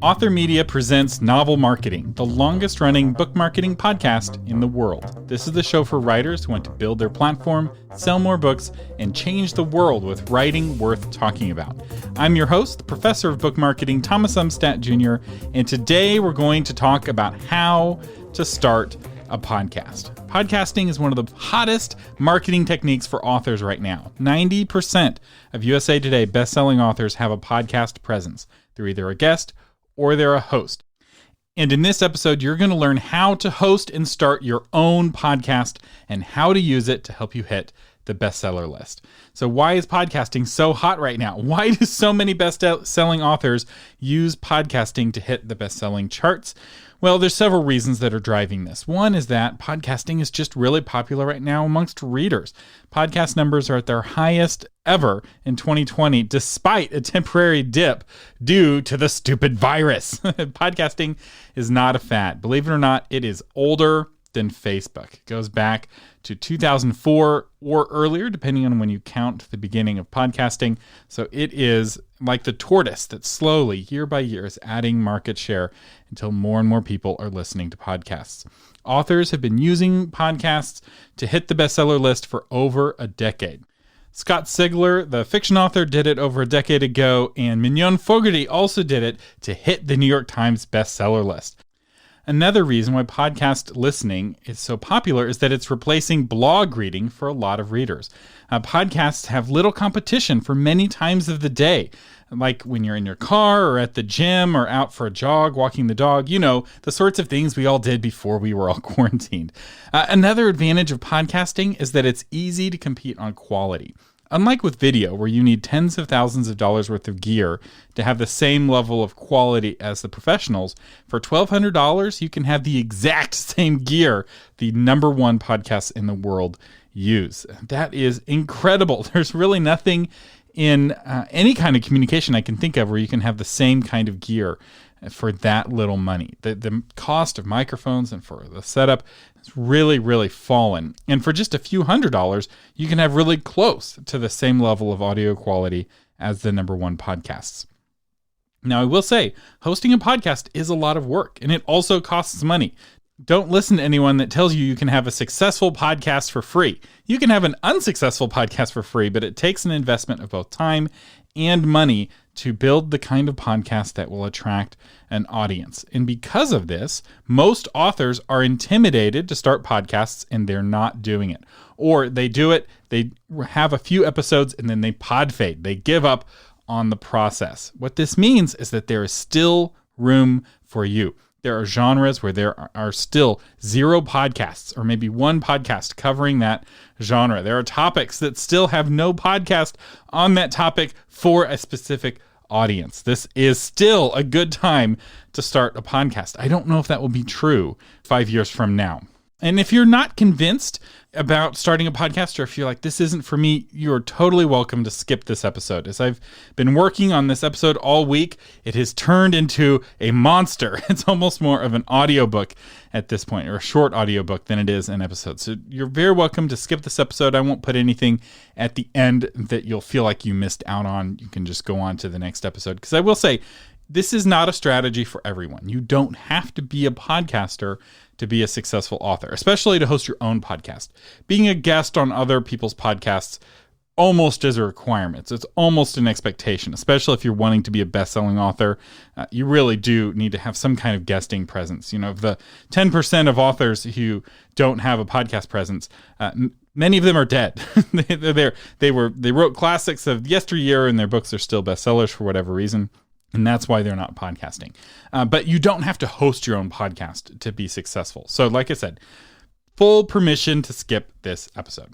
Author Media presents Novel Marketing, the longest-running book marketing podcast in the world. This is the show for writers who want to build their platform, sell more books, and change the world with writing worth talking about. I'm your host, the professor of book marketing, Thomas Umstattd Jr., and today we're going to talk about how to start a podcast. Podcasting is one of the hottest marketing techniques for authors right now. 90% of USA Today best-selling authors have a podcast presence. They're either a guest or they're a host. And in this episode, you're going to learn how to host and start your own podcast and how to use it to help you hit the bestseller list. So why is podcasting so hot right now? Why do so many best-selling authors use podcasting to hit the best-selling charts? Well, there's several reasons that are driving this. One is that podcasting is just really popular right now amongst readers. Podcast numbers are at their highest ever in 2020, despite a temporary dip due to the stupid virus. Podcasting is not a fad. Believe it or not, it is older than Facebook. It goes back to 2004 or earlier, depending on when you count the beginning of podcasting. So it is like the tortoise that slowly, year by year, is adding market share until more and more people are listening to podcasts. Authors have been using podcasts to hit the bestseller list for over a decade. Scott Sigler, the fiction author, did it over a decade ago, and Mignon Fogarty also did it to hit the New York Times bestseller list. Another reason why podcast listening is so popular is that it's replacing blog reading for a lot of readers. Podcasts have little competition for many times of the day, like when you're in your car or at the gym or out for a jog, walking the dog, the sorts of things we all did before we were all quarantined. Another advantage of podcasting is that it's easy to compete on quality. Unlike with video, where you need tens of thousands of dollars worth of gear to have the same level of quality as the professionals, for $1,200, you can have the exact same gear the number one podcasts in the world use. That is incredible. There's really nothing in any kind of communication I can think of where you can have the same kind of gear for that little money. The cost of microphones and for the setup has really, really fallen. And for just a few $100s, you can have really close to the same level of audio quality as the number one podcasts. Now, I will say, hosting a podcast is a lot of work, and it also costs money. Don't listen to anyone that tells you can have a successful podcast for free. You can have an unsuccessful podcast for free, but it takes an investment of both time and money to build the kind of podcast that will attract an audience. And because of this, most authors are intimidated to start podcasts and they're not doing it. Or they do it, they have a few episodes and then they pod fade. They give up on the process. What this means is that there is still room for you. There are genres where there are still zero podcasts or maybe one podcast covering that genre. There are topics that still have no podcast on that topic for a specific audience. This is still a good time to start a podcast. I don't know if that will be true 5 years from now. And if you're not convinced about starting a podcast, or if you're like, this isn't for me, you're totally welcome to skip this episode. As I've been working on this episode all week, it has turned into a monster. It's almost more of an audiobook at this point, or a short audiobook than it is an episode. So you're very welcome to skip this episode. I won't put anything at the end that you'll feel like you missed out on. You can just go on to the next episode. Because I will say, this is not a strategy for everyone. You don't have to be a podcaster to be a successful author, especially to host your own podcast. Being a guest on other people's podcasts almost is a requirement. It's almost an expectation, especially if you're wanting to be a best-selling author. You really do need to have some kind of guesting presence. Of the 10% of authors who don't have a podcast presence, many of them are dead. They wrote classics of yesteryear, and their books are still bestsellers for whatever reason. And that's why they're not podcasting. But you don't have to host your own podcast to be successful. So like I said, full permission to skip this episode.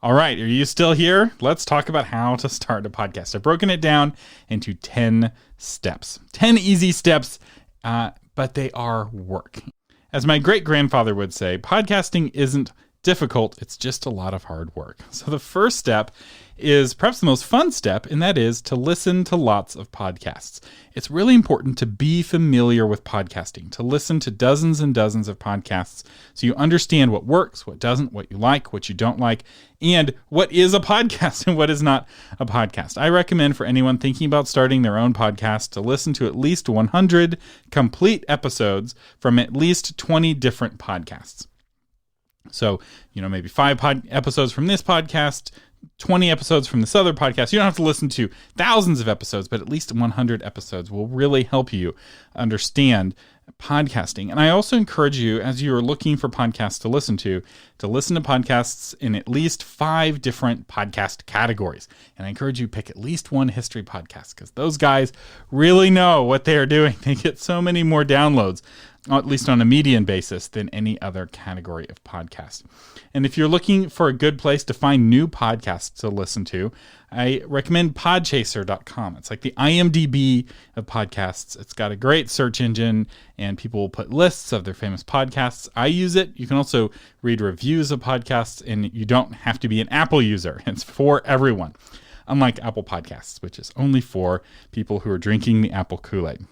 All right, are you still here? Let's talk about how to start a podcast. I've broken it down into 10 steps. 10 easy steps, but they are work. As my great-grandfather would say, podcasting isn't difficult, it's just a lot of hard work. So the first step is perhaps the most fun step, and that is to listen to lots of podcasts. It's really important to be familiar with podcasting, to listen to dozens and dozens of podcasts so you understand what works, what doesn't, what you like, what you don't like, and what is a podcast and what is not a podcast. I recommend for anyone thinking about starting their own podcast to listen to at least 100 complete episodes from at least 20 different podcasts. So, maybe 5 episodes from this podcast, 20 episodes from this other podcast. You don't have to listen to thousands of episodes, but at least 100 episodes will really help you understand podcasting. And I also encourage you, as you are looking for podcasts to listen to podcasts in at least 5 different podcast categories. And I encourage you to pick at least one history podcast, because those guys really know what they are doing. They get so many more downloads, at least on a median basis, than any other category of podcast. And if you're looking for a good place to find new podcasts to listen to, I recommend podchaser.com. It's like the IMDb of podcasts. It's got a great search engine, and people will put lists of their famous podcasts. I use it. You can also read reviews of podcasts, and you don't have to be an Apple user. It's for everyone, unlike Apple Podcasts, which is only for people who are drinking the Apple Kool-Aid.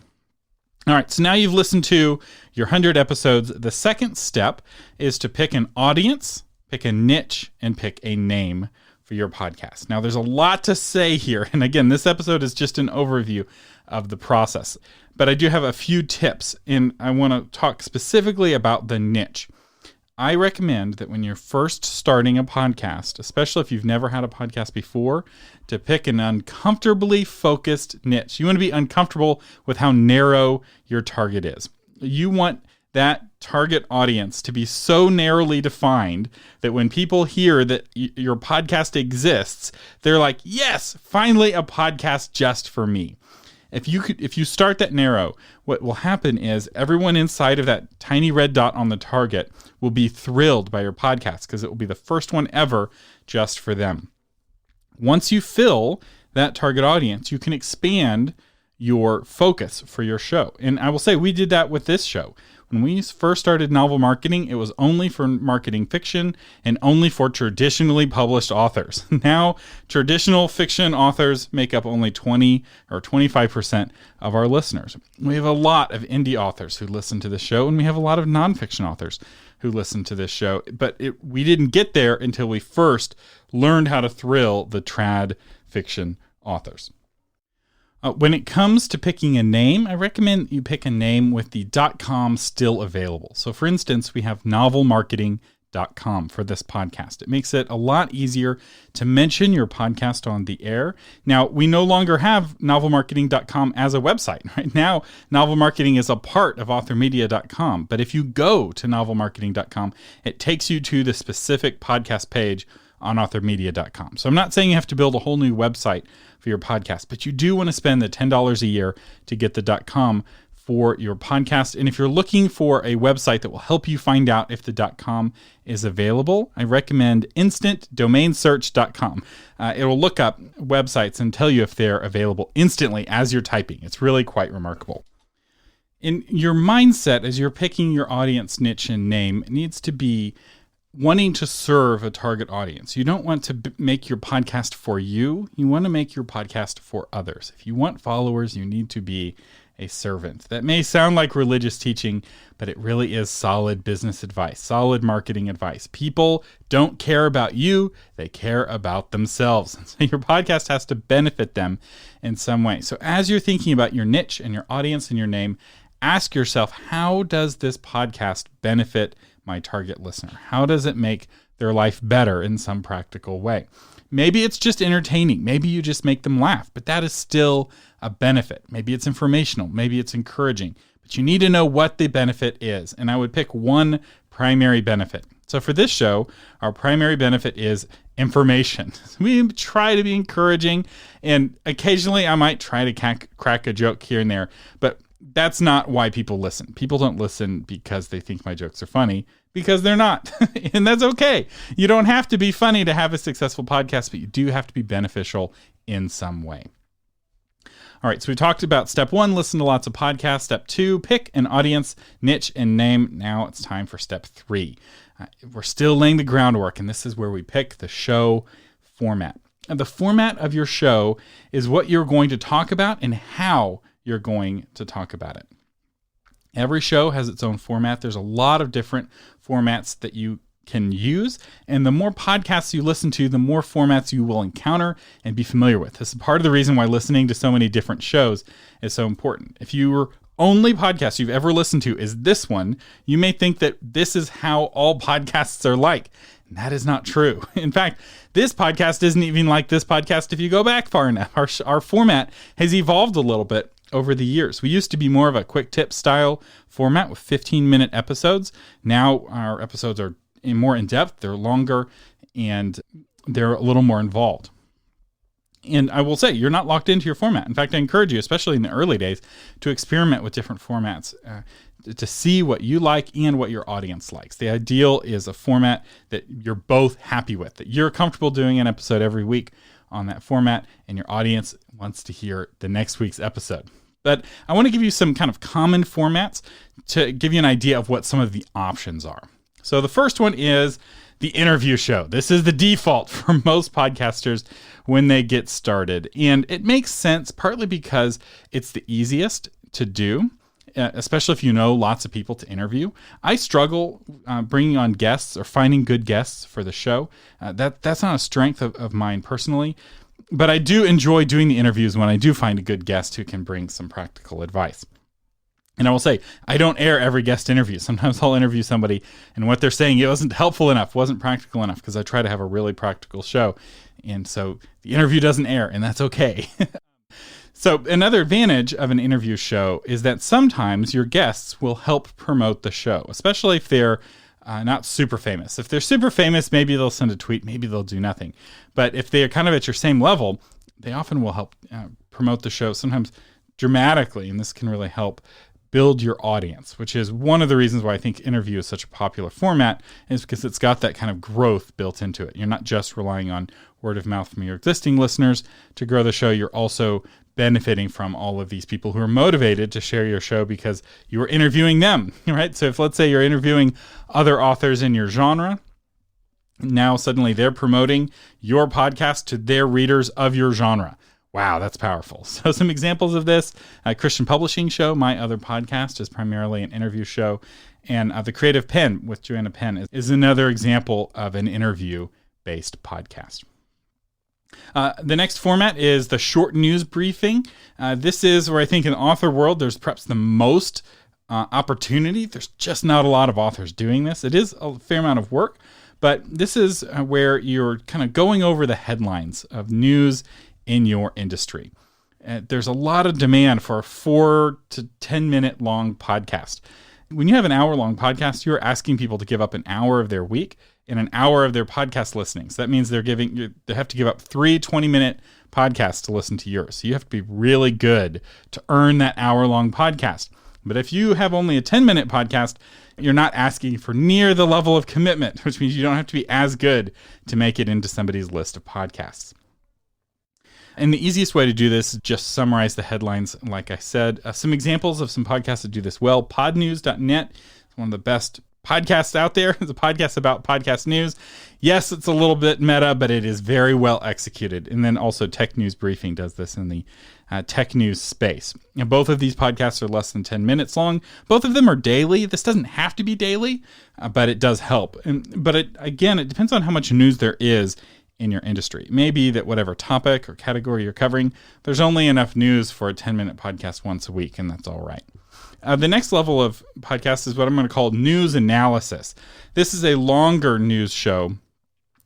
All right, so now you've listened to your 100 episodes. The second step is to pick an audience, pick a niche, and pick a name for your podcast. Now, there's a lot to say here. And again, this episode is just an overview of the process. But I do have a few tips, and I want to talk specifically about the niche. I recommend that when you're first starting a podcast, especially if you've never had a podcast before, to pick an uncomfortably focused niche. You want to be uncomfortable with how narrow your target is. You want that target audience to be so narrowly defined that when people hear that your podcast exists, they're like, yes, finally a podcast just for me. If you start that narrow, what will happen is everyone inside of that tiny red dot on the target will be thrilled by your podcast because it will be the first one ever just for them. Once you fill that target audience, you can expand your focus for your show. And I will say we did that with this show. When we first started Novel Marketing, it was only for marketing fiction and only for traditionally published authors. Now, traditional fiction authors make up only 20 or 25% of our listeners. We have a lot of indie authors who listen to this show, and we have a lot of nonfiction authors who listen to this show. But we didn't get there until we first learned how to thrill the trad fiction authors. When it comes to picking a name, I recommend you pick a name with the .com still available. So for instance, we have novelmarketing.com for this podcast. It makes it a lot easier to mention your podcast on the air. Now, we no longer have novelmarketing.com as a website. Right now, Novel Marketing is a part of authormedia.com. But if you go to novelmarketing.com, it takes you to the specific podcast page on authormedia.com. So I'm not saying you have to build a whole new website for your podcast, but you do want to spend the $10 a year to get the .com for your podcast. And if you're looking for a website that will help you find out if the .com is available, I recommend instantdomainsearch.com. It will look up websites and tell you if they're available instantly as you're typing. It's really quite remarkable. In your mindset, as you're picking your audience, niche, and name, it needs to be wanting to serve a target audience. You don't want to make your podcast for you. You want to make your podcast for others. If you want followers, you need to be a servant. That may sound like religious teaching, but it really is solid business advice, solid marketing advice. People don't care about you. They care about themselves. So your podcast has to benefit them in some way. So as you're thinking about your niche and your audience and your name, ask yourself, how does this podcast benefit my target listener? How does it make their life better in some practical way? Maybe it's just entertaining. Maybe you just make them laugh, but that is still a benefit. Maybe it's informational. Maybe it's encouraging, but you need to know what the benefit is. And I would pick one primary benefit. So for this show, our primary benefit is information. We try to be encouraging, and occasionally I might try to crack a joke here and there, but that's not why people listen. People don't listen because they think my jokes are funny, because they're not. And that's okay. You don't have to be funny to have a successful podcast, but you do have to be beneficial in some way. All right, so we talked about step 1, listen to lots of podcasts. Step 2, pick an audience, niche, and name. Now it's time for step 3. We're still laying the groundwork, and this is where we pick the show format. And the format of your show is what you're going to talk about and how you're going to talk about it. Every show has its own format. There's a lot of different formats that you can use, and the more podcasts you listen to, the more formats you will encounter and be familiar with. This is part of the reason why listening to so many different shows is so important. If your only podcast you've ever listened to is this one, you may think that this is how all podcasts are like. And that is not true. In fact, this podcast isn't even like this podcast if you go back far enough. Our format has evolved a little bit over the years. We used to be more of a quick tip style format with 15-minute episodes. Now our episodes are more in depth, they're longer, and they're a little more involved. And I will say, you're not locked into your format. In fact, I encourage you, especially in the early days, to experiment with different formats to see what you like and what your audience likes. The ideal is a format that you're both happy with, that you're comfortable doing an episode every week on that format, and your audience wants to hear the next week's episode. But I want to give you some kind of common formats to give you an idea of what some of the options are. So the first one is the interview show. This is the default for most podcasters when they get started. And it makes sense partly because it's the easiest to do, especially if you know lots of people to interview. I struggle bringing on guests or finding good guests for the show. That's not a strength of mine personally, but I do enjoy doing the interviews when I do find a good guest who can bring some practical advice. And I will say, I don't air every guest interview. Sometimes I'll interview somebody and what they're saying, it wasn't helpful enough, wasn't practical enough, because I try to have a really practical show. And so the interview doesn't air, and that's okay. So another advantage of an interview show is that sometimes your guests will help promote the show, especially if they're not super famous. If they're super famous, maybe they'll send a tweet, maybe they'll do nothing. But if they're kind of at your same level, they often will help promote the show, sometimes dramatically, and this can really help build your audience, which is one of the reasons why I think interview is such a popular format, is because it's got that kind of growth built into it. You're not just relying on word of mouth from your existing listeners to grow the show. You're also benefiting from all of these people who are motivated to share your show because you are interviewing them, right? So if, let's say, you're interviewing other authors in your genre, now suddenly they're promoting your podcast to their readers of your genre. Wow, that's powerful. So some examples of this, Christian Publishing Show, my other podcast, is primarily an interview show. And The Creative Pen with Joanna Penn is another example of an interview-based podcast. The next format is the short news briefing. This is where I think in the author world, there's perhaps the most opportunity. There's just not a lot of authors doing this. It is a fair amount of work, but this is where you're kind of going over the headlines of news in your industry. There's a lot of demand for a 4 to 10 minute long podcast. When you have an hour long podcast, you're asking people to give up an hour of their week and an hour of their podcast listening. So that means they have to give up 3 20-minute podcasts to listen to yours. So you have to be really good to earn that hour long podcast. But if you have only a 10-minute podcast, you're not asking for near the level of commitment, which means you don't have to be as good to make it into somebody's list of podcasts. And the easiest way to do this is just summarize the headlines, like I said. Some examples of some podcasts that do this well. Podnews.net is one of the best podcasts out there. It's a podcast about podcast news. Yes, it's a little bit meta, but it is very well executed. And then also Tech News Briefing does this in the tech news space. And both of these podcasts are less than 10 minutes long. Both of them are daily. This doesn't have to be daily, but it does help. But it depends on how much news there is in your industry. Maybe that whatever topic or category you're covering, there's only enough news for a 10-minute podcast once a week, and that's all right. The next level of podcast is what I'm going to call news analysis. This is a longer news show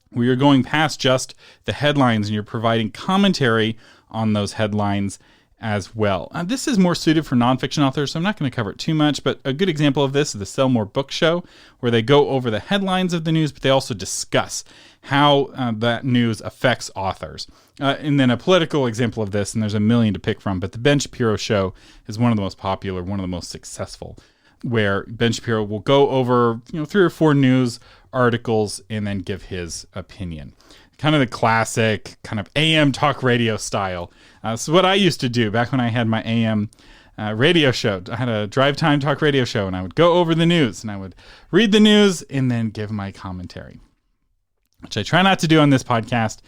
where you're going past just the headlines and you're providing commentary on those headlines as well. This is more suited for nonfiction authors, so I'm not going to cover it too much, but a good example of this is the Sell More Book Show, where they go over the headlines of the news, but they also discuss how that news affects authors. And then a political example of this, and there's a million to pick from, but the Ben Shapiro Show is one of the most popular, one of the most successful, where Ben Shapiro will go over 3 or 4 news articles and then give his opinion. Kind of the classic kind of AM talk radio style. So what I used to do back when I had my AM radio show, I had a drive time talk radio show, and I would go over the news and I would read the news and then give my commentary, which I try not to do on this podcast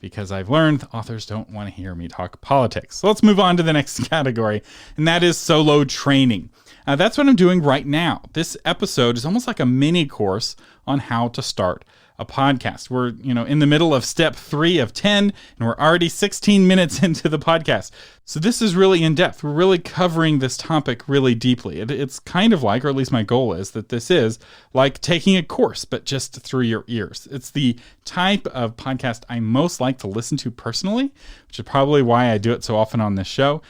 because I've learned authors don't want to hear me talk politics. So let's move on to the next category, and that is solo training. That's what I'm doing right now. This episode is almost like a mini course on how to start a podcast. We're, in the middle of step 3 of 10, and we're already 16 minutes into the podcast. So this is really in depth. We're really covering this topic really deeply. It's kind of like, or at least my goal is, that this is like taking a course, but just through your ears. It's the type of podcast I most like to listen to personally, which is probably why I do it so often on this show.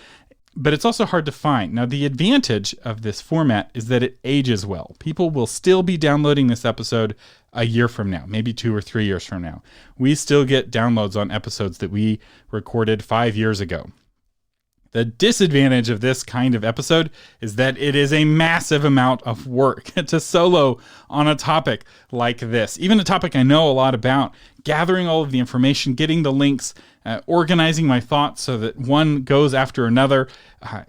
But it's also hard to find. Now, the advantage of this format is that it ages well. People will still be downloading this episode a year from now, maybe 2 or 3 years from now. We still get downloads on episodes that we recorded 5 years ago. The disadvantage of this kind of episode is that it is a massive amount of work to solo on a topic like this. Even a topic I know a lot about, gathering all of the information, getting the links, organizing my thoughts so that one goes after another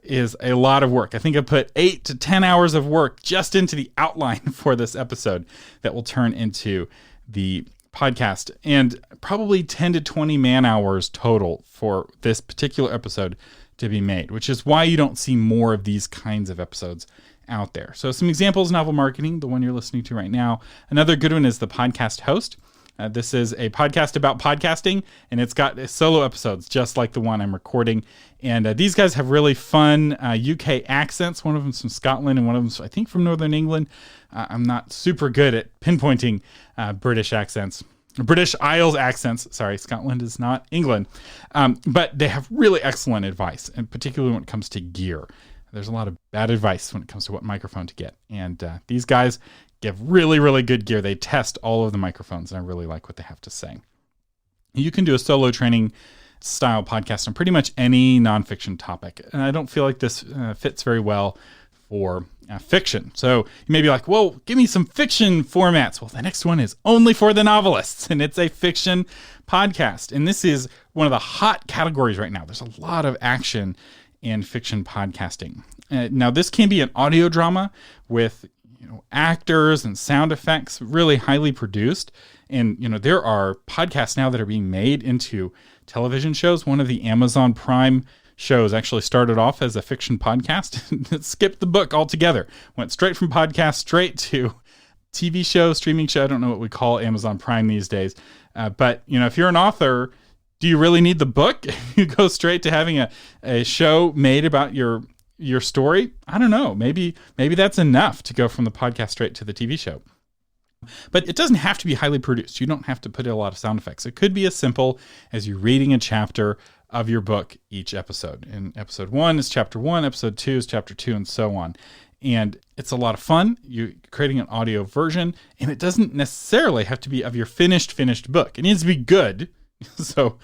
is a lot of work. I think I put 8 to 10 hours of work just into the outline for this episode that will turn into the podcast, and probably 10 to 20 man hours total for this particular episode to be made, which is why you don't see more of these kinds of episodes out there. So some examples: novel marketing, the one you're listening to right now. Another good one is the podcast host. This is a podcast about podcasting, and it's got solo episodes just like the one I'm recording. And these guys have really fun UK accents. One of them's from Scotland, and one of them's, I think, from Northern England. I'm not super good at pinpointing British Isles accents. Sorry, Scotland is not England. But they have really excellent advice, and particularly when it comes to gear. There's a lot of bad advice when it comes to what microphone to get. And these guys give really, really good gear. They test all of the microphones, and I really like what they have to say. You can do a solo training style podcast on pretty much any nonfiction topic. And I don't feel like this fits very well for fiction. So you may be like, well, give me some fiction formats. Well, the next one is only for the novelists, and it's a fiction podcast. And this is one of the hot categories right now. There's a lot of action in fiction podcasting. Now, this can be an audio drama with actors and sound effects, really highly produced. And, there are podcasts now that are being made into television shows. One of the Amazon Prime shows actually started off as a fiction podcast. It skipped the book altogether. Went straight from podcast straight to TV show, streaming show. I don't know what we call Amazon Prime these days. But, if you're an author, do you really need the book? You go straight to having a show made about your story? I don't know. Maybe that's enough to go from the podcast straight to the TV show. But it doesn't have to be highly produced. You don't have to put in a lot of sound effects. It could be as simple as you reading a chapter of your book each episode. And episode 1 is chapter 1, episode 2 is chapter 2, and so on. And it's a lot of fun. You're creating an audio version, and it doesn't necessarily have to be of your finished book. It needs to be good. So,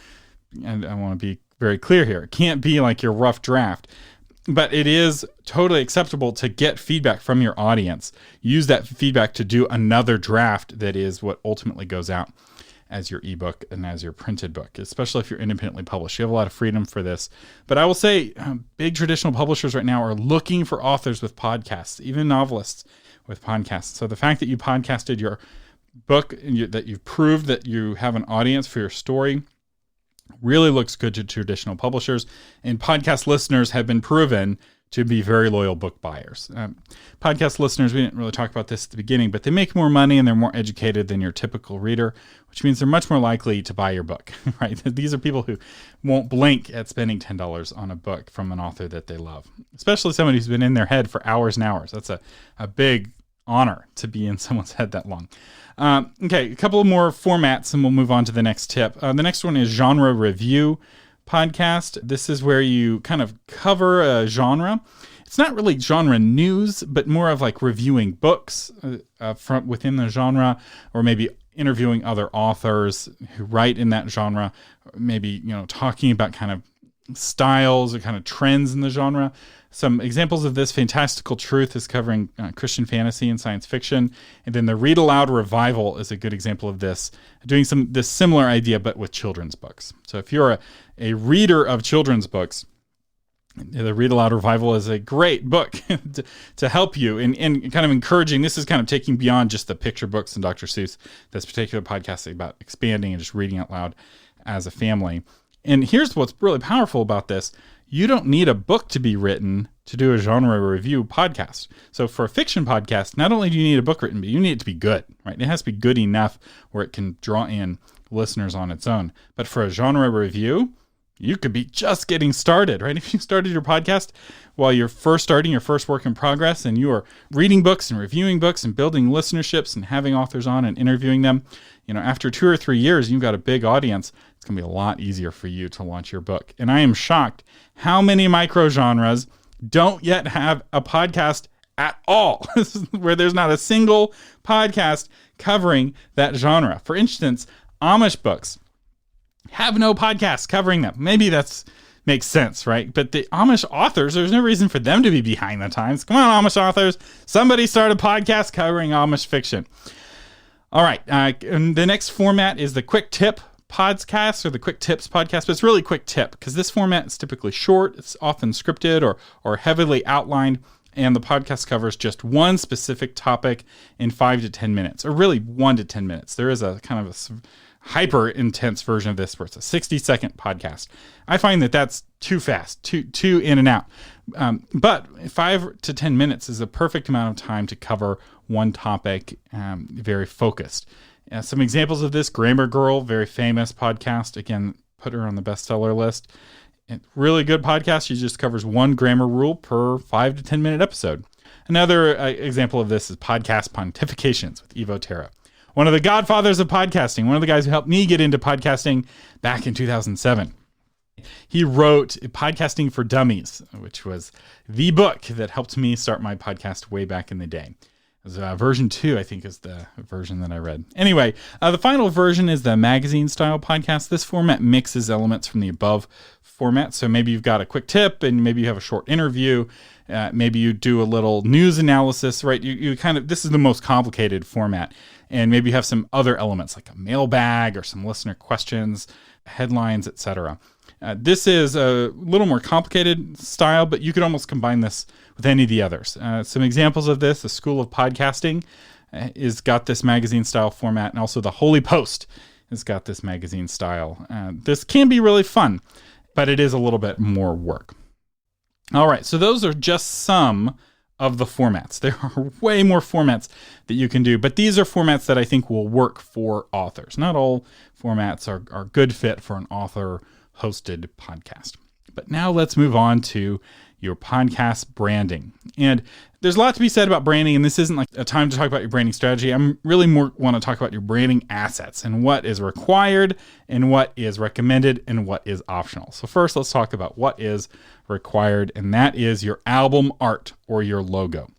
and I want to be very clear here. It can't be like your rough draft. But it is totally acceptable to get feedback from your audience. Use that feedback to do another draft that is what ultimately goes out as your ebook and as your printed book, especially if you're independently published. You have a lot of freedom for this. But I will say big traditional publishers right now are looking for authors with podcasts, even novelists with podcasts. So the fact that you podcasted your book and that you've proved that you have an audience for your story really looks good to traditional publishers, and podcast listeners have been proven to be very loyal book buyers. Podcast listeners, we didn't really talk about this at the beginning, but they make more money and they're more educated than your typical reader, which means they're much more likely to buy your book, right? These are people who won't blink at spending $10 on a book from an author that they love, especially somebody who's been in their head for hours and hours. That's a big honor to be in someone's head that long. Okay, a couple more formats and we'll move on to the next tip. The next one is genre review podcast. This is where you kind of cover a genre. It's not really genre news, but more of like reviewing books from within the genre, or maybe interviewing other authors who write in that genre, maybe, talking about kind of styles or kind of trends in the genre. Some examples of this: Fantastical Truth is covering Christian fantasy and science fiction. And then the Read Aloud Revival is a good example of this, doing this similar idea, but with children's books. So if you're a reader of children's books, the Read Aloud Revival is a great book to help you in kind of encouraging. This is kind of taking beyond just the picture books and Dr. Seuss, this particular podcast about expanding and just reading out loud as a family. And here's what's really powerful about this. You don't need a book to be written to do a genre review podcast. So for a fiction podcast, not only do you need a book written, but you need it to be good, right? It has to be good enough where it can draw in listeners on its own. But for a genre review, you could be just getting started, right? If you started your podcast while you're first starting your first work in progress and you are reading books and reviewing books and building listenerships and having authors on and interviewing them, after 2 or 3 years, you've got a big audience. It's going to be a lot easier for you to launch your book. And I am shocked how many micro genres don't yet have a podcast at all, where there's not a single podcast covering that genre. For instance, Amish books have no podcasts covering them. Maybe that makes sense, right? But the Amish authors, there's no reason for them to be behind the times. Come on, Amish authors. Somebody start a podcast covering Amish fiction. All right. And the next format is the Quick Tip podcast or the Quick Tips podcast, but it's really Quick Tip because this format is typically short. It's often scripted or heavily outlined, and the podcast covers just one specific topic in 5 to 10 minutes, or really 1 to 10 minutes. There is a kind of a hyper intense version of this where it's a 60-second podcast. I find that that's too fast, too in and out. But 5 to 10 minutes is a perfect amount of time to cover one topic, very focused. Some examples of this: Grammar Girl, very famous podcast. Again, put her on the bestseller list. Really good podcast. She just covers one grammar rule per 5 to 10 minute episode. Another example of this is Podcast Pontifications with Evo Terra. One of the godfathers of podcasting, one of the guys who helped me get into podcasting back in 2007. He wrote Podcasting for Dummies, which was the book that helped me start my podcast way back in the day. Version 2, I think, is the version that I read. Anyway, the final version is the magazine-style podcast. This format mixes elements from the above format. So maybe you've got a quick tip, and maybe you have a short interview. Maybe you do a little news analysis, right? You kind of, this is the most complicated format. And maybe you have some other elements like a mailbag or some listener questions, headlines, etc. This is a little more complicated style, but you could almost combine this with any of the others. Some examples of this: the School of Podcasting is got this magazine style format, and also the Holy Post has got this magazine style. This can be really fun, but it is a little bit more work. All right, so those are just some of the formats. There are way more formats that you can do, but these are formats that I think will work for authors. Not all formats are good fit for an author-hosted podcast. But now let's move on to your podcast branding. And there's a lot to be said about branding, and this isn't like a time to talk about your branding strategy. I'm really more want to talk about your branding assets and what is required and what is recommended and what is optional. So first, let's talk about what is required, and that is your album art or your logo.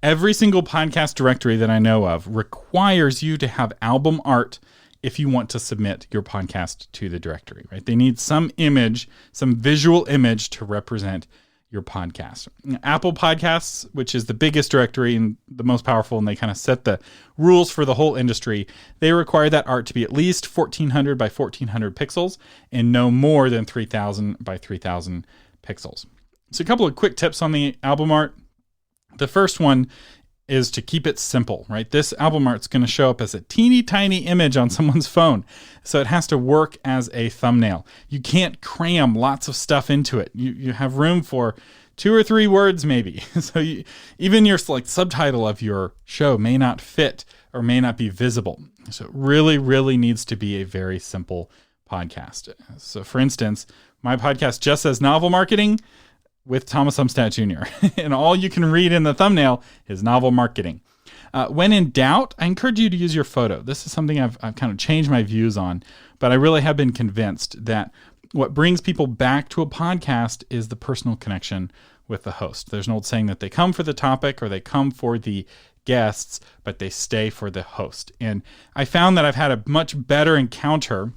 Every single podcast directory that I know of requires you to have album art if you want to submit your podcast to the directory, right? They need some image, some visual image to represent your podcast. Apple Podcasts, which is the biggest directory and the most powerful, and they kind of set the rules for the whole industry, they require that art to be at least 1400 by 1400 pixels and no more than 3000 by 3000 pixels. So a couple of quick tips on the album art. The first one is to keep it simple, right? This album art's going to show up as a teeny tiny image on someone's phone. So it has to work as a thumbnail. You can't cram lots of stuff into it. You have room for 2 or 3 words maybe. So even your subtitle of your show may not fit or may not be visible. So it really, really needs to be a very simple podcast. So for instance, my podcast just says novel marketing with Thomas Umstattd Jr. And all you can read in the thumbnail is novel marketing. When in doubt, I encourage you to use your photo. This is something I've kind of changed my views on, but I really have been convinced that what brings people back to a podcast is the personal connection with the host. There's an old saying that they come for the topic or they come for the guests, but they stay for the host. And I found that I've had a much better encounter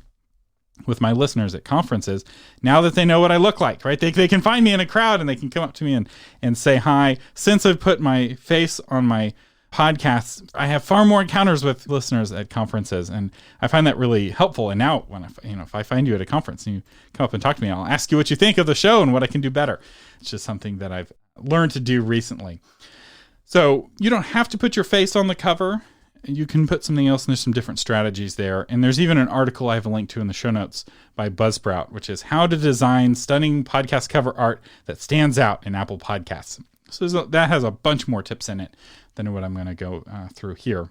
with my listeners at conferences now that they know what I look like, right? They can find me in a crowd and they can come up to me and say hi. Since I've put my face on my podcasts, I have far more encounters with listeners at conferences, and I find that really helpful. And now when if I find you at a conference and you come up and talk to me, I'll ask you what you think of the show and what I can do better. It's just something that I've learned to do recently. So you don't have to put your face on the cover. you can put something else, and there's some different strategies there. And there's even an article I have a link to in the show notes by Buzzsprout, which is how to design stunning podcast cover art that stands out in Apple Podcasts. So that has a bunch more tips in it than what I'm going to go through here.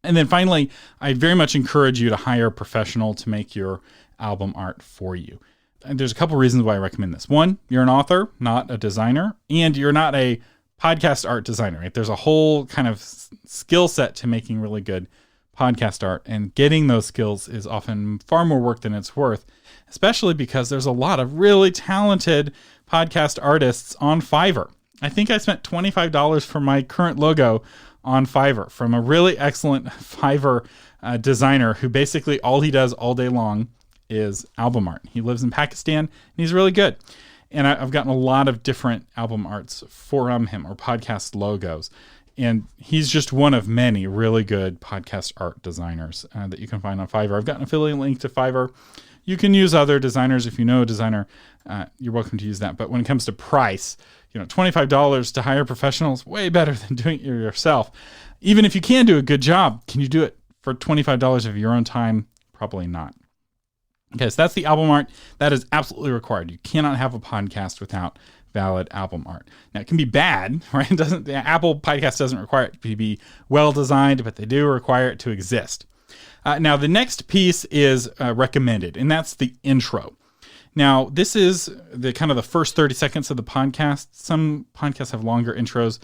And then finally, I very much encourage you to hire a professional to make your album art for you. And there's a couple reasons why I recommend this. One, you're an author, not a designer, and you're not a podcast art designer, right? There's a whole kind of skill set to making really good podcast art, and getting those skills is often far more work than it's worth, especially because there's a lot of really talented podcast artists on Fiverr. I think I spent $25 for my current logo on Fiverr from a really excellent Fiverr designer who basically all he does all day long is album art. He lives in Pakistan and he's really good. And I've gotten a lot of different album arts from him, or podcast logos. And he's just one of many really good podcast art designers that you can find on Fiverr. I've got an affiliate link to Fiverr. You can use other designers. If you know a designer, you're welcome to use that. But when it comes to price, $25 to hire professionals, way better than doing it yourself. Even if you can do a good job, can you do it for $25 of your own time? Probably not. Okay, so that's the album art. That is absolutely required. You cannot have a podcast without valid album art. Now, it can be bad, right? The Apple Podcast doesn't require it to be well designed, but they do require it to exist. Now, the next piece is recommended, and that's the intro. Now, this is the kind of the first 30 seconds of the podcast. Some podcasts have longer intros.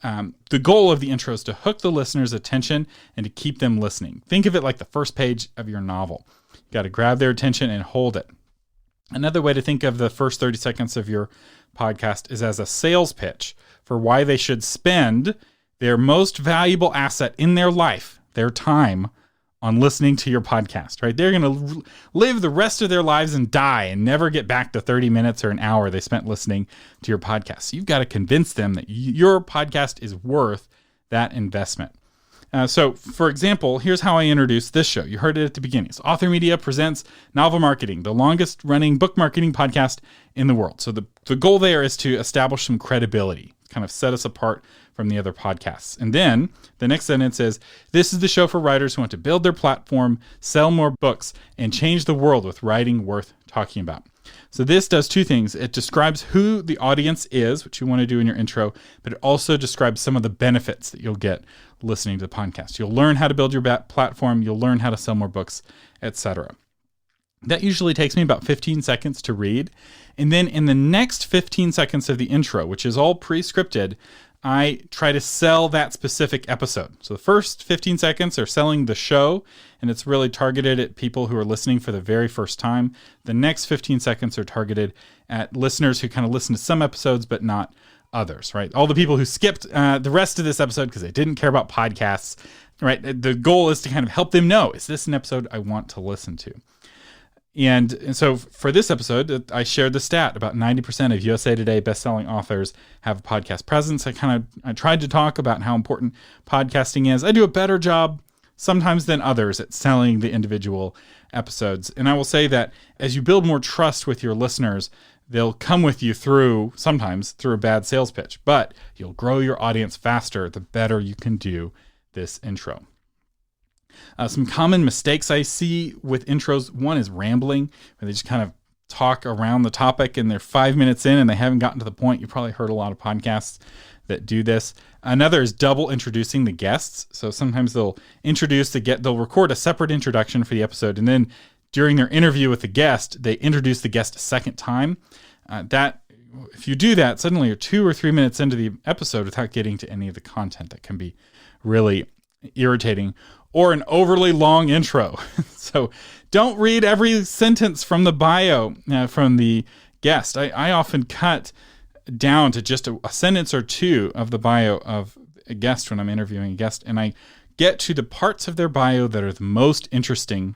The goal of the intro is to hook the listener's attention and to keep them listening. Think of it like the first page of your novel. You got to grab their attention and hold it. Another way to think of the first 30 seconds of your podcast is as a sales pitch for why they should spend their most valuable asset in their life, their time, on listening to your podcast, right? They're going to live the rest of their lives and die and never get back to 30 minutes or an hour they spent listening to your podcast. So you've got to convince them that your podcast is worth that investment. So, for example, here's how I introduced this show. You heard it at the beginning. So Author Media presents Novel Marketing, the longest running book marketing podcast in the world. So the goal there is to establish some credibility, kind of set us apart from the other podcasts. And then the next sentence is, this is the show for writers who want to build their platform, sell more books, and change the world with writing worth talking about. So this does two things. It describes who the audience is, which you want to do in your intro, but it also describes some of the benefits that you'll get listening to the podcast. You'll learn how to build your platform, you'll learn how to sell more books, etc. That usually takes me about 15 seconds to read. And then in the next 15 seconds of the intro, which is all pre-scripted, I try to sell that specific episode. So the first 15 seconds are selling the show, and it's really targeted at people who are listening for the very first time. The next 15 seconds are targeted at listeners who kind of listen to some episodes, but not others, right? All the people who skipped the rest of this episode because they didn't care about podcasts, right? The goal is to kind of help them know, is this an episode I want to listen to? And so for this episode, I shared the stat about 90% of USA Today bestselling authors have a podcast presence. I tried to talk about how important podcasting is. I do a better job sometimes than others at selling the individual episodes. And I will say that as you build more trust with your listeners, they'll come with you sometimes through a bad sales pitch, but you'll grow your audience faster the better you can do this intro. Some common mistakes I see with intros. One is rambling, where they just kind of talk around the topic and they're 5 minutes in and they haven't gotten to the point. You probably heard a lot of podcasts that do this. Another is double introducing the guests. So sometimes they'll record a separate introduction for the episode, and then during their interview with the guest, they introduce the guest a second time. If you do that, suddenly you're 2 or 3 minutes into the episode without getting to any of the content. That can be really irritating. Or an overly long intro. So don't read every sentence from the bio from the guest. I often cut down to just a sentence or two of the bio of a guest when I'm interviewing a guest, and I get to the parts of their bio that are the most interesting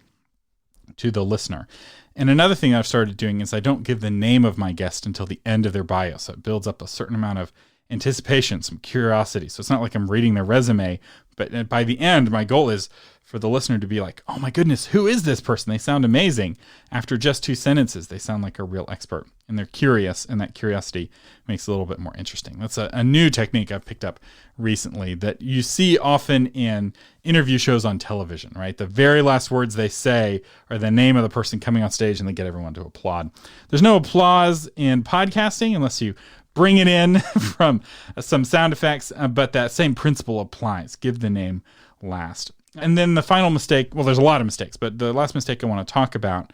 to the listener. And another thing I've started doing is I don't give the name of my guest until the end of their bio, so it builds up a certain amount of anticipation, some curiosity. So it's not like I'm reading their resume, but by the end, my goal is for the listener to be like, oh my goodness, who is this person? They sound amazing. After just 2 sentences, they sound like a real expert, and they're curious, and that curiosity makes it a little bit more interesting. That's a new technique I've picked up recently that you see often in interview shows on television, right? The very last words they say are the name of the person coming on stage, and they get everyone to applaud. There's no applause in podcasting unless you bring it in from some sound effects, but that same principle applies. Give the name last. And then the final mistake, well, there's a lot of mistakes, but the last mistake I want to talk about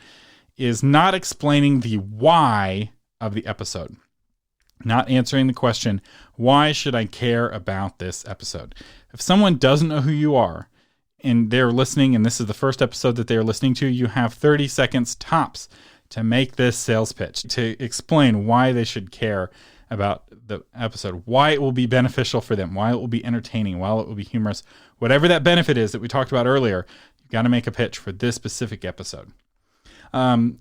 is not explaining the why of the episode. Not answering the question, why should I care about this episode? If someone doesn't know who you are and they're listening, and this is the first episode that they're listening to, you have 30 seconds tops to make this sales pitch, to explain why they should care about the episode, why it will be beneficial for them, why it will be entertaining, why it will be humorous, whatever that benefit is that we talked about earlier. You've got to make a pitch for this specific episode.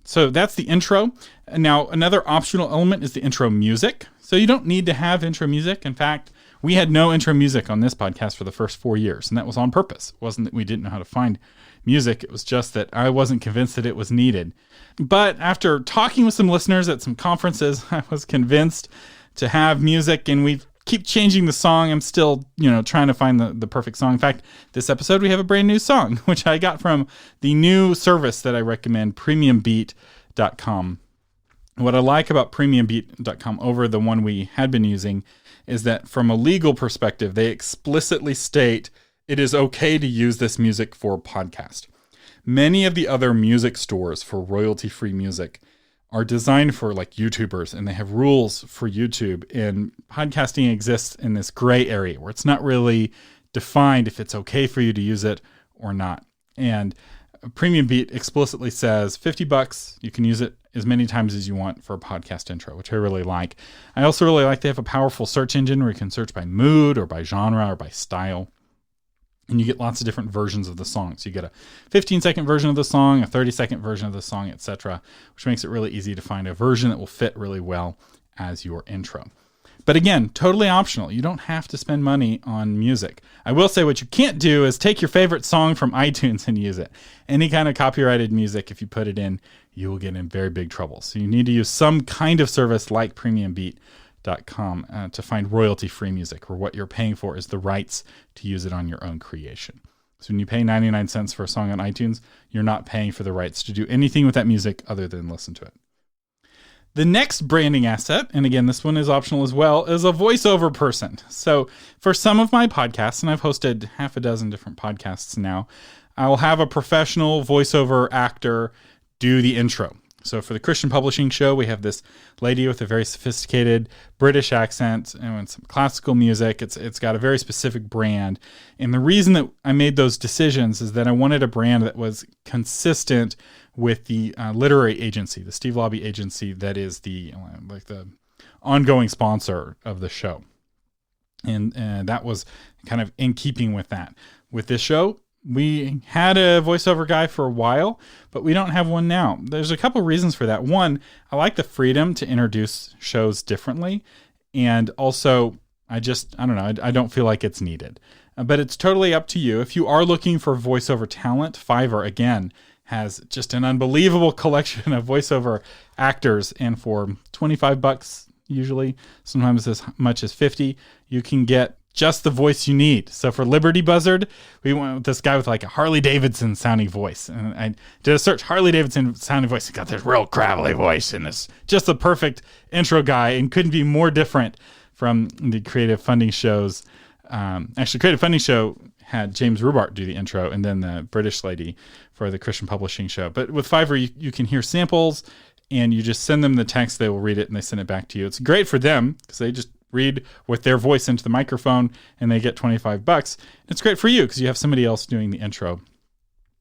So that's the intro. Now, another optional element is the intro music. So you don't need to have intro music. In fact, we had no intro music on this podcast for the first 4 years, and that was on purpose. It wasn't that we didn't know how to find music. It was just that I wasn't convinced that it was needed. But after talking with some listeners at some conferences, I was convinced to have music, and we keep changing the song. I'm still, trying to find the perfect song. In fact, this episode we have a brand new song, which I got from the new service that I recommend, premiumbeat.com. What I like about premiumbeat.com over the one we had been using is that from a legal perspective, they explicitly state it is okay to use this music for podcast. Many of the other music stores for royalty-free music are designed for like YouTubers, and they have rules for YouTube, and podcasting exists in this gray area where it's not really defined if it's okay for you to use it or not. And Premium Beat explicitly says $50, you can use it as many times as you want for a podcast intro, which I really like. I also really like they have a powerful search engine where you can search by mood or by genre or by style. And you get lots of different versions of the song. So you get a 15-second version of the song, a 30-second version of the song, etc., which makes it really easy to find a version that will fit really well as your intro. But again, totally optional. You don't have to spend money on music. I will say what you can't do is take your favorite song from iTunes and use it. Any kind of copyrighted music, if you put it in, you will get in very big trouble. So you need to use some kind of service like premiumbeat.com to find royalty-free music, where what you're paying for is the rights to use it on your own creation. So when you pay 99 cents for a song on iTunes, you're not paying for the rights to do anything with that music other than listen to it. The next branding asset, and again, this one is optional as well, is a voiceover person. So for some of my podcasts, and I've hosted half a dozen different podcasts now, I'll have a professional voiceover actor do the intro. So for the Christian Publishing Show, we have this lady with a very sophisticated British accent and some classical music. It's got a very specific brand. And the reason that I made those decisions is that I wanted a brand that was consistent with the literary agency, the Steve Lobby agency that is the ongoing sponsor of the show. And that was kind of in keeping with that. With this show, we had a voiceover guy for a while, but we don't have one now. There's a couple reasons for that. One, I like the freedom to introduce shows differently. And also, I don't feel like it's needed. But it's totally up to you. If you are looking for voiceover talent, Fiverr, again, has just an unbelievable collection of voiceover actors. And for $25, usually, sometimes as much as $50, you can get just the voice you need. So for Liberty Buzzard, we went with this guy with like a Harley Davidson sounding voice. And I did a search, Harley Davidson sounding voice. He got this real gravelly voice, and it's just the perfect intro guy, and couldn't be more different from the Creative Funding shows. Actually, Creative Funding Show had James Rubart do the intro, and then the British lady for the Christian Publishing Show. But with Fiverr, you can hear samples, and you just send them the text, they will read it, and they send it back to you. It's great for them because they just read with their voice into the microphone, and they get $25. It's great for you because you have somebody else doing the intro.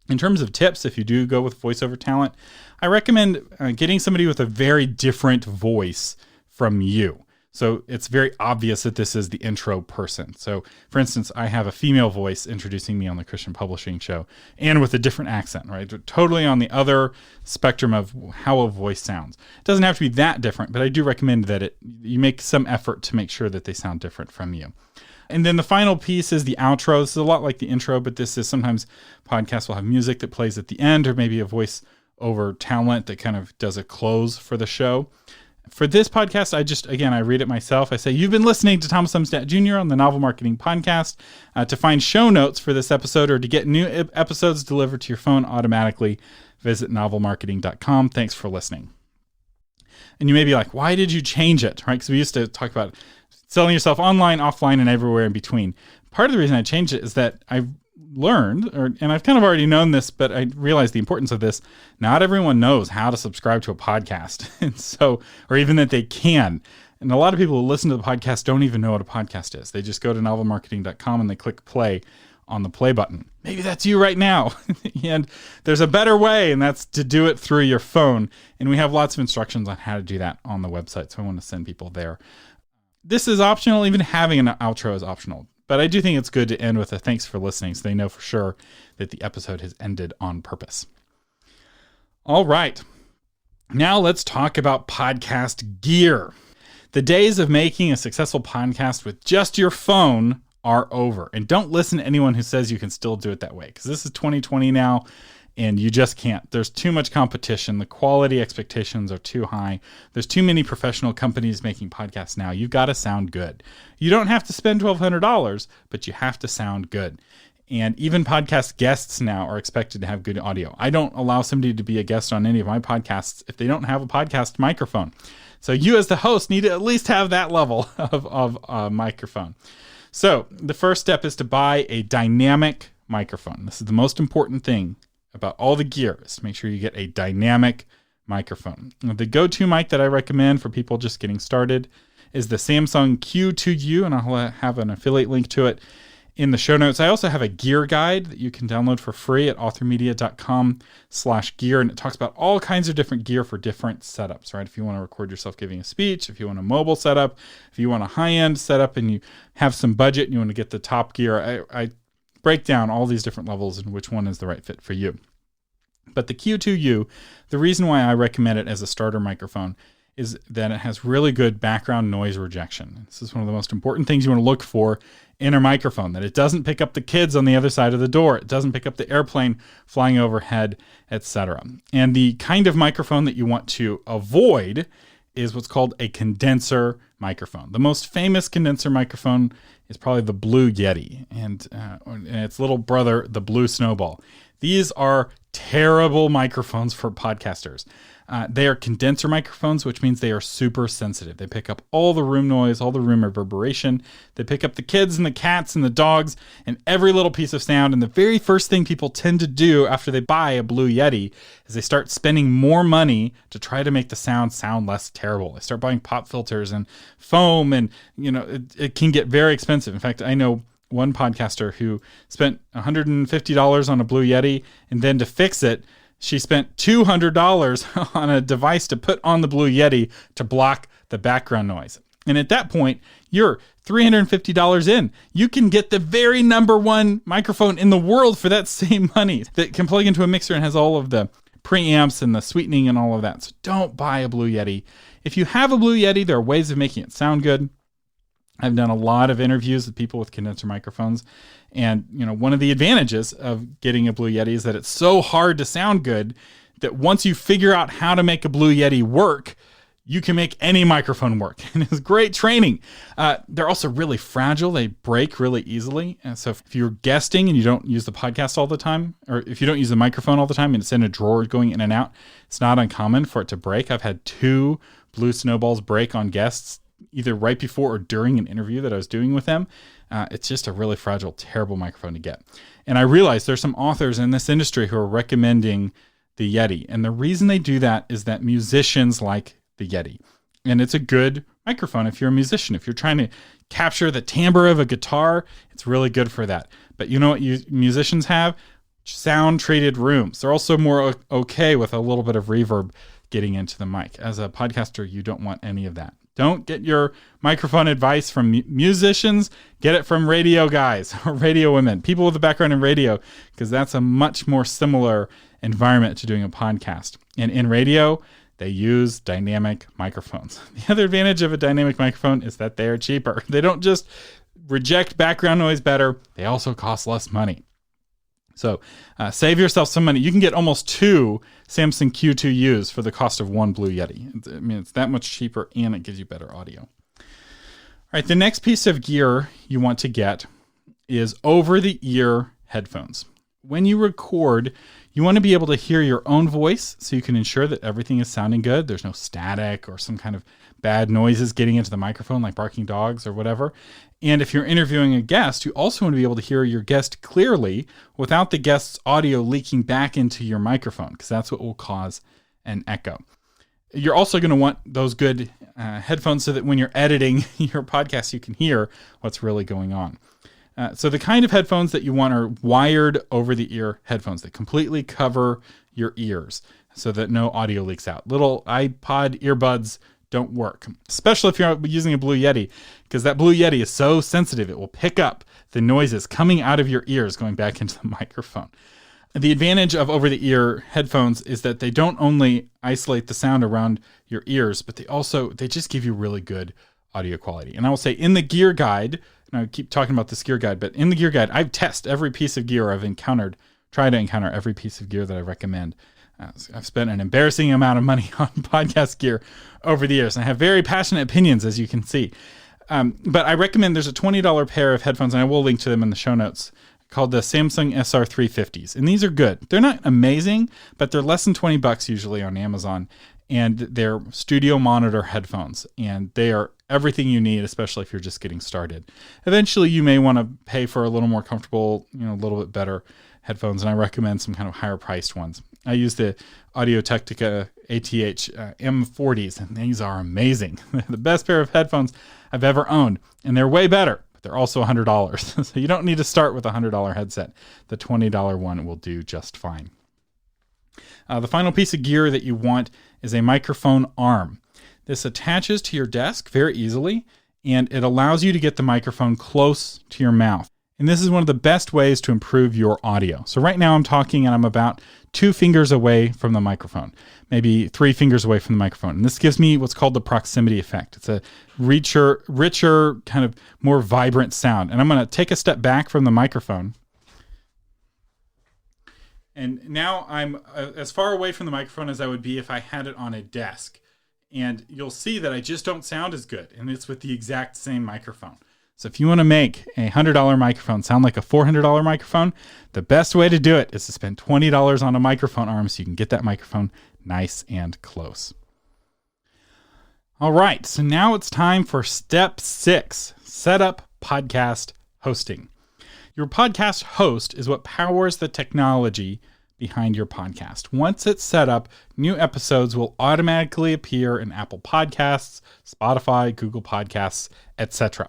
In terms of tips, if you do go with voiceover talent, I recommend getting somebody with a very different voice from you. So it's very obvious that this is the intro person. So for instance, I have a female voice introducing me on the Christian Publishing Show, and with a different accent, right? Totally on the other spectrum of how a voice sounds. It doesn't have to be that different, but I do recommend that you make some effort to make sure that they sound different from you. And then the final piece is the outro. This is a lot like the intro, but this is sometimes podcasts will have music that plays at the end, or maybe a voice over talent that kind of does a close for the show. For this podcast, I read it myself. I say, you've been listening to Thomas Umstattd Jr. on the Novel Marketing Podcast. To find show notes for this episode or to get new episodes delivered to your phone automatically, visit novelmarketing.com. Thanks for listening. And you may be like, why did you change it? Right? Because we used to talk about selling yourself online, offline, and everywhere in between. Part of the reason I changed it is that I've learned, and I've kind of already known this, but I realized the importance of this. Not everyone knows how to subscribe to a podcast, and so, or even that they can. And a lot of people who listen to the podcast don't even know what a podcast is. They just go to novelmarketing.com and they click play on the play button. Maybe that's you right now. And there's a better way, and that's to do it through your phone. And we have lots of instructions on how to do that on the website, so I want to send people there. This is optional. Even having an outro is optional. But I do think it's good to end with a thanks for listening, so they know for sure that the episode has ended on purpose. All right. Now let's talk about podcast gear. The days of making a successful podcast with just your phone are over. And don't listen to anyone who says you can still do it that way, because this is 2020 now, and you just can't. There's too much competition. The quality expectations are too high. There's too many professional companies making podcasts now. You've got to sound good. You don't have to spend $1,200, but you have to sound good. And even podcast guests now are expected to have good audio. I don't allow somebody to be a guest on any of my podcasts if they don't have a podcast microphone. So you as the host need to at least have that level of microphone. So the first step is to buy a dynamic microphone. This is the most important thing about all the gear, is to make sure you get a dynamic microphone. The go-to mic that I recommend for people just getting started is the Samsung Q2U, and I'll have an affiliate link to it in the show notes. I also have a gear guide that you can download for free at authormedia.com/gear, and it talks about all kinds of different gear for different setups, right? If you want to record yourself giving a speech, if you want a mobile setup, if you want a high-end setup and you have some budget and you want to get the top gear, I break down all these different levels and which one is the right fit for you. But the Q2U, the reason why I recommend it as a starter microphone is that it has really good background noise rejection. This is one of the most important things you want to look for in a microphone, that it doesn't pick up the kids on the other side of the door. It doesn't pick up the airplane flying overhead, etc. And the kind of microphone that you want to avoid is what's called a condenser microphone. The most famous condenser microphone is probably the Blue Yeti and its little brother, the Blue Snowball. These are terrible microphones for podcasters. They are condenser microphones, which means they are super sensitive. They pick up all the room noise, all the room reverberation. They pick up the kids and the cats and the dogs and every little piece of sound. And the very first thing people tend to do after they buy a Blue Yeti is they start spending more money to try to make the sound less terrible. They start buying pop filters and foam, and it can get very expensive. In fact, I know one podcaster who spent $150 on a Blue Yeti, and then to fix it, she spent $200 on a device to put on the Blue Yeti to block the background noise. And at that point, you're $350 in. You can get the very number one microphone in the world for that same money that can plug into a mixer and has all of the preamps and the sweetening and all of that. So don't buy a Blue Yeti. If you have a Blue Yeti, there are ways of making it sound good. I've done a lot of interviews with people with condenser microphones. And, one of the advantages of getting a Blue Yeti is that it's so hard to sound good that once you figure out how to make a Blue Yeti work, you can make any microphone work. And it's great training. They're also really fragile. They break really easily. And so if you're guesting and you don't use the podcast all the time, or if you don't use the microphone all the time and it's in a drawer going in and out, it's not uncommon for it to break. I've had 2 Blue Snowballs break on guests, either right before or during an interview that I was doing with them. It's just a really fragile, terrible microphone to get. And I realize there's some authors in this industry who are recommending the Yeti. And the reason they do that is that musicians like the Yeti. And it's a good microphone if you're a musician. If you're trying to capture the timbre of a guitar, it's really good for that. But you know what musicians have? Sound-treated rooms. They're also more okay with a little bit of reverb getting into the mic. As a podcaster, you don't want any of that. Don't get your microphone advice from musicians. Get it from radio guys or radio women, people with a background in radio, because that's a much more similar environment to doing a podcast. And in radio, they use dynamic microphones. The other advantage of a dynamic microphone is that they are cheaper. They don't just reject background noise better, they also cost less money. So save yourself some money. You can get almost 2 Samson Q2Us for the cost of 1 Blue Yeti. I mean, it's that much cheaper and it gives you better audio. All right, the next piece of gear you want to get is over-the-ear headphones. When you record, you want to be able to hear your own voice so you can ensure that everything is sounding good. There's no static or some kind of bad noises getting into the microphone like barking dogs or whatever. And if you're interviewing a guest, you also want to be able to hear your guest clearly without the guest's audio leaking back into your microphone, because that's what will cause an echo. You're also going to want those good headphones so that when you're editing your podcast, you can hear what's really going on. So the kind of headphones that you want are wired over-the-ear headphones that completely cover your ears so that no audio leaks out. Little iPod earbuds don't work, especially if you're using a Blue Yeti, because that Blue Yeti is so sensitive, it will pick up the noises coming out of your ears going back into the microphone. The advantage of over-the-ear headphones is that they don't only isolate the sound around your ears, but they just give you really good audio quality. And I will say in the gear guide, and I keep talking about this gear guide, but in the gear guide, I've tested every piece of gear I've tried to encounter every piece of gear that I recommend. I've spent an embarrassing amount of money on podcast gear over the years, and I have very passionate opinions, as you can see. But I recommend there's a $20 pair of headphones, and I will link to them in the show notes, called the Samsung SR350s. And these are good. They're not amazing, but they're less than $20 usually on Amazon. And they're studio monitor headphones. And they are everything you need, especially if you're just getting started. Eventually, you may want to pay for a little more comfortable, a little bit better headphones. And I recommend some kind of higher priced ones. I use the Audio-Technica ATH M40s, and these are amazing. They're the best pair of headphones I've ever owned. And they're way better. They're also $100. So you don't need to start with a $100 headset. The $20 one will do just fine. The final piece of gear that you want is a microphone arm. This attaches to your desk very easily, and it allows you to get the microphone close to your mouth. And this is one of the best ways to improve your audio. So right now I'm talking and I'm about 2 fingers away from the microphone, maybe 3 fingers away from the microphone. And this gives me what's called the proximity effect. It's a richer, kind of more vibrant sound. And I'm going to take a step back from the microphone. And now I'm as far away from the microphone as I would be if I had it on a desk. And you'll see that I just don't sound as good. And it's with the exact same microphone. So if you want to make a $100 microphone sound like a $400 microphone, the best way to do it is to spend $20 on a microphone arm so you can get that microphone nice and close. All right, so now it's time for step 6, set up podcast hosting. Your podcast host is what powers the technology behind your podcast. Once it's set up, new episodes will automatically appear in Apple Podcasts, Spotify, Google Podcasts, etc.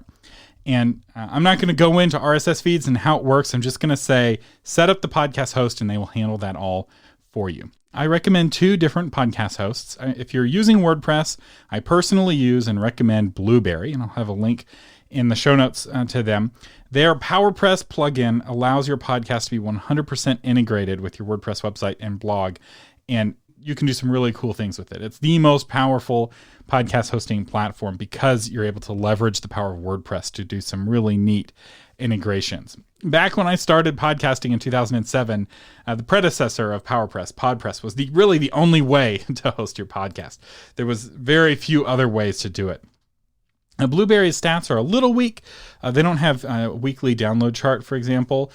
And I'm not going to go into RSS feeds and how it works. I'm just going to say, set up the podcast host and they will handle that all for you. I recommend 2 different podcast hosts. If you're using WordPress, I personally use and recommend Blueberry, and I'll have a link in the show notes to them. Their PowerPress plugin allows your podcast to be 100% integrated with your WordPress website and blog, and you can do some really cool things with it. It's the most powerful podcast hosting platform because you're able to leverage the power of WordPress to do some really neat integrations. Back when I started podcasting in 2007, the predecessor of PowerPress, PodPress, was really the only way to host your podcast. There was very few other ways to do it. Now, Blueberry's stats are a little weak. They don't have a weekly download chart, for example,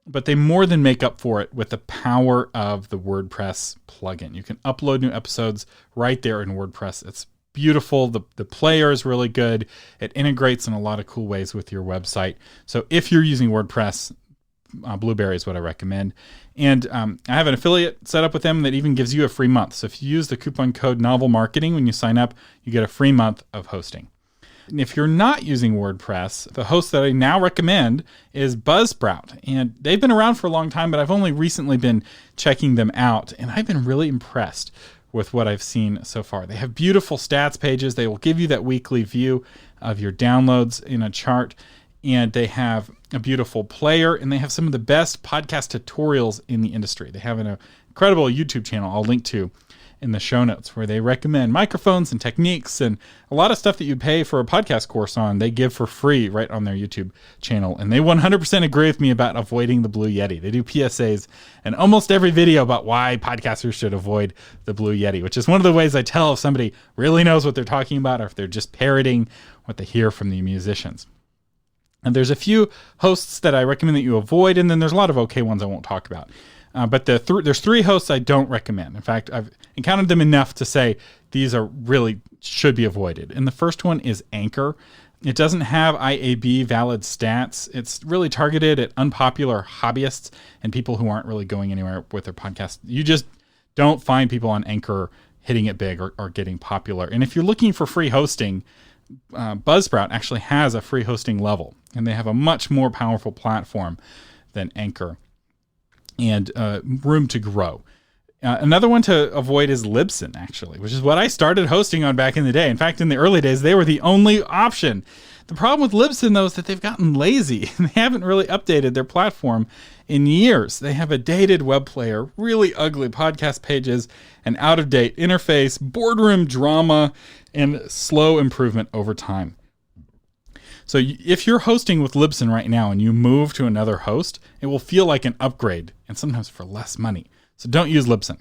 but they more than make up for it with the power of the WordPress plugin. You can upload new episodes right there in WordPress. It's beautiful. The player is really good. It integrates in a lot of cool ways with your website. So if you're using WordPress, Blueberry is what I recommend. And I have an affiliate set up with them that even gives you a free month. So if you use the coupon code Novel Marketing when you sign up, you get a free month of hosting. And if you're not using WordPress, the host that I now recommend is Buzzsprout. And they've been around for a long time, but I've only recently been checking them out, and I've been really impressed with what I've seen so far. They have beautiful stats pages. They will give you that weekly view of your downloads in a chart. And they have a beautiful player, and they have some of the best podcast tutorials in the industry. They have an incredible YouTube channel I'll link to in the show notes, where they recommend microphones and techniques and a lot of stuff that you pay for a podcast course on, they give for free right on their YouTube channel. And they 100% agree with me about avoiding the Blue Yeti. They do PSAs in almost every video about why podcasters should avoid the Blue Yeti, which is one of the ways I tell if somebody really knows what they're talking about or if they're just parroting what they hear from the musicians. And there's a few hosts that I recommend that you avoid, and then there's a lot of okay ones I won't talk about. But there's 3 hosts I don't recommend. In fact, I've encountered them enough to say these are really should be avoided. And the first one is Anchor. It doesn't have IAB valid stats. It's really targeted at unpopular hobbyists and people who aren't really going anywhere with their podcast. You just don't find people on Anchor hitting it big or getting popular. And if you're looking for free hosting, Buzzsprout actually has a free hosting level, and they have a much more powerful platform than Anchor and room to grow. Another one to avoid is Libsyn, actually, which is what I started hosting on back in the day. In fact, in the early days, they were the only option. The problem with Libsyn, though, is that they've gotten lazy. They haven't really updated their platform in years. They have a dated web player, really ugly podcast pages, an out-of-date interface, boardroom drama, and slow improvement over time. So if you're hosting with Libsyn right now and you move to another host, it will feel like an upgrade, and sometimes for less money. So don't use Libsyn.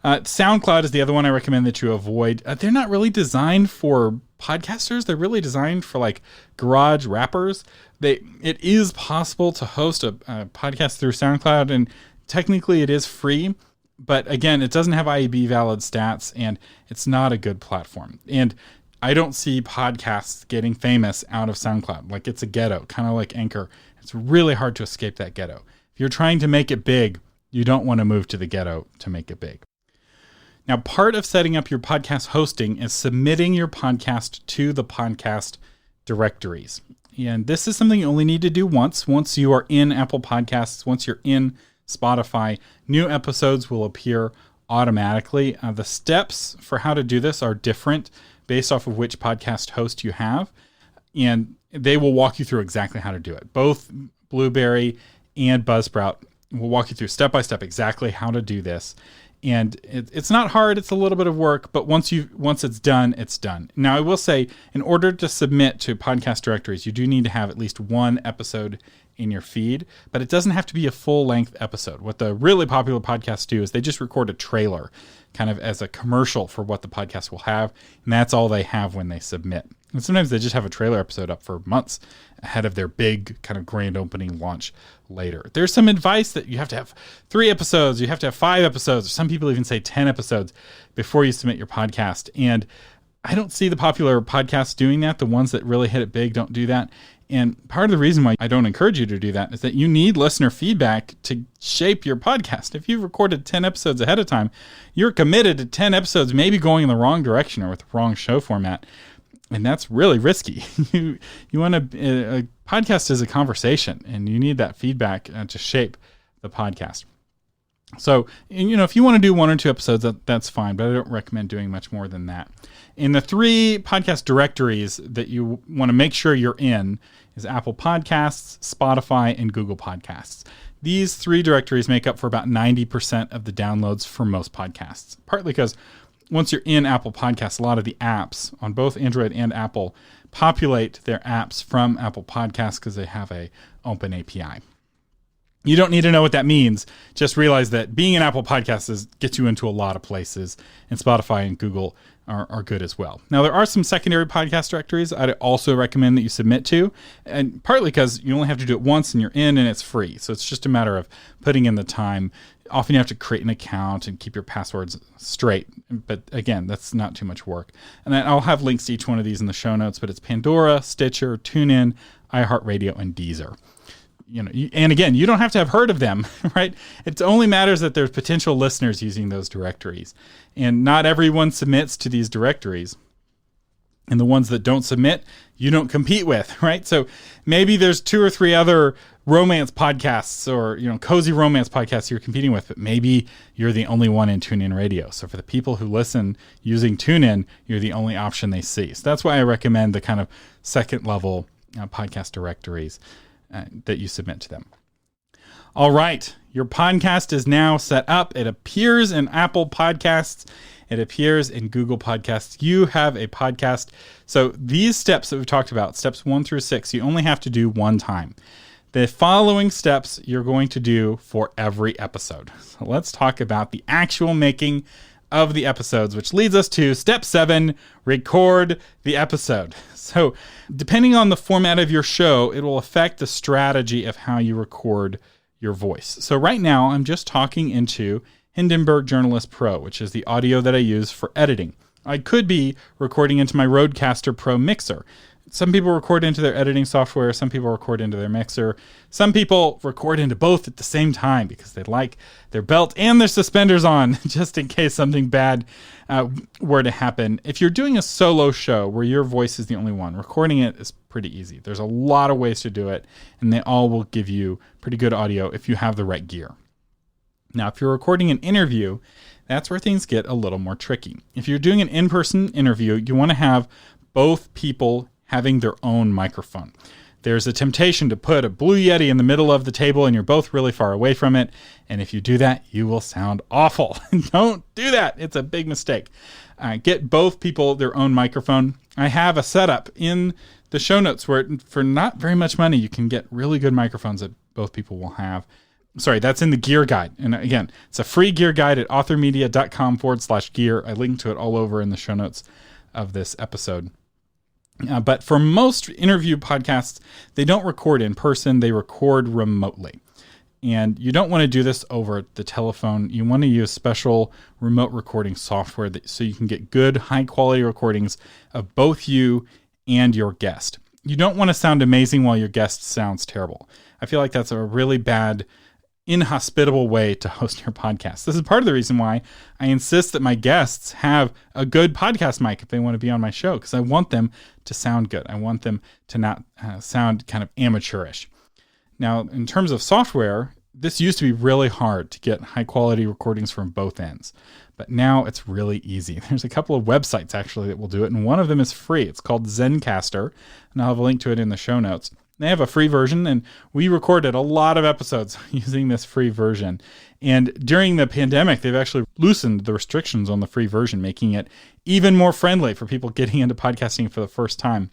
Soundcloud is the other one I recommend that you avoid. They're not really designed for podcasters. They're really designed for like garage rappers. It is possible to host a podcast through SoundCloud, and technically it is free. But again, it doesn't have IAB valid stats, and it's not a good platform. And I don't see podcasts getting famous out of SoundCloud. Like, it's a ghetto, kind of like Anchor. It's really hard to escape that ghetto. If you're trying to make it big, you don't want to move to the ghetto to make it big. Now, part of setting up your podcast hosting is submitting your podcast to the podcast directories. And this is something you only need to do once you are in Apple Podcasts, once you're in Spotify, new episodes will appear automatically. The steps for how to do this are different based off of which podcast host you have, and they will walk you through exactly how to do it. Both Blueberry and Buzzsprout will walk you through step-by-step exactly how to do this. And it's not hard, it's a little bit of work, but once it's done, it's done. Now, I will say, in order to submit to podcast directories, you do need to have at least one episode in your feed, but it doesn't have to be a full-length episode. What the really popular podcasts do is they just record a trailer, kind of as a commercial for what the podcast will have, and that's all they have when they submit. And sometimes they just have a trailer episode up for months ahead of their big kind of grand opening launch later. There's some advice that you have to have 3 episodes, you have to have 5 episodes, some people even say 10 episodes before you submit your podcast. And I don't see the popular podcasts doing that. The ones that really hit it big don't do that. And part of the reason why I don't encourage you to do that is that you need listener feedback to shape your podcast. If you've recorded 10 episodes ahead of time, you're committed to 10 episodes maybe going in the wrong direction or with the wrong show format. And that's really risky. You want a podcast is a conversation, and you need that feedback to shape the podcast. So, if you want to do 1 or 2 episodes, that's fine, but I don't recommend doing much more than that. In the 3 podcast directories that you want to make sure you're in is Apple Podcasts, Spotify, and Google Podcasts. These 3 directories make up for about 90% of the downloads for most podcasts, partly because once you're in Apple Podcasts, a lot of the apps on both Android and Apple populate their apps from Apple Podcasts because they have a open API. You don't need to know what that means. Just realize that being an Apple Podcasts gets you into a lot of places, and Spotify and Google are good as well. Now, there are some secondary podcast directories I'd also recommend that you submit to, and partly because you only have to do it once and you're in and it's free. So it's just a matter of putting in the time. Often you have to create an account and keep your passwords straight. But again, that's not too much work. And I'll have links to each one of these in the show notes, but it's Pandora, Stitcher, TuneIn, iHeartRadio, and Deezer. And again, you don't have to have heard of them, right? It only matters that there's potential listeners using those directories. And not everyone submits to these directories. And the ones that don't submit, you don't compete with, right? So maybe there's 2 or 3 other romance podcasts or, cozy romance podcasts you're competing with, but maybe you're the only one in TuneIn Radio. So for the people who listen using TuneIn, you're the only option they see. So that's why I recommend the kind of second level podcast directories that you submit to them. All right. Your podcast is now set up. It appears in Apple Podcasts. It appears in Google Podcasts. You have a podcast. So these steps that we've talked about, steps 1 through 6, you only have to do one time. The following steps you're going to do for every episode. So let's talk about the actual making of the episodes, which leads us to step 7, record the episode. So depending on the format of your show, it will affect the strategy of how you record your voice. So right now, I'm just talking into Hindenburg Journalist Pro, which is the audio that I use for editing. I could be recording into my Rodecaster Pro mixer. Some people record into their editing software. Some people record into their mixer. Some people record into both at the same time because they like their belt and their suspenders on just in case something bad were to happen. If you're doing a solo show where your voice is the only one, recording it is pretty easy. There's a lot of ways to do it, and they all will give you pretty good audio if you have the right gear. Now, if you're recording an interview, that's where things get a little more tricky. If you're doing an in-person interview, you want to have both people having their own microphone. There's a temptation to put a Blue Yeti in the middle of the table and you're both really far away from it. And if you do that, you will sound awful. Don't do that. It's a big mistake. Get both people their own microphone. I have a setup in the show notes where for not very much money, you can get really good microphones that both people will have. Sorry, that's in the gear guide. And again, it's a free gear guide at authormedia.com/gear. I link to it all over in the show notes of this episode. But for most interview podcasts, they don't record in person. They record remotely. And you don't want to do this over the telephone. You want to use special remote recording software so you can get good, high-quality recordings of both you and your guest. You don't want to sound amazing while your guest sounds terrible. I feel like that's a really bad, inhospitable way to host your podcast. This is part of the reason why I insist that my guests have a good podcast mic if they want to be on my show, because I want them to sound good. I want them to not sound kind of amateurish. Now, in terms of software, this used to be really hard to get high quality recordings from both ends, but now it's really easy. There's a couple of websites actually that will do it, and one of them is free. It's called Zencaster, and I'll have a link to it in the show notes. They have a free version, and we recorded a lot of episodes using this free version. And during the pandemic, they've actually loosened the restrictions on the free version, making it even more friendly for people getting into podcasting for the first time.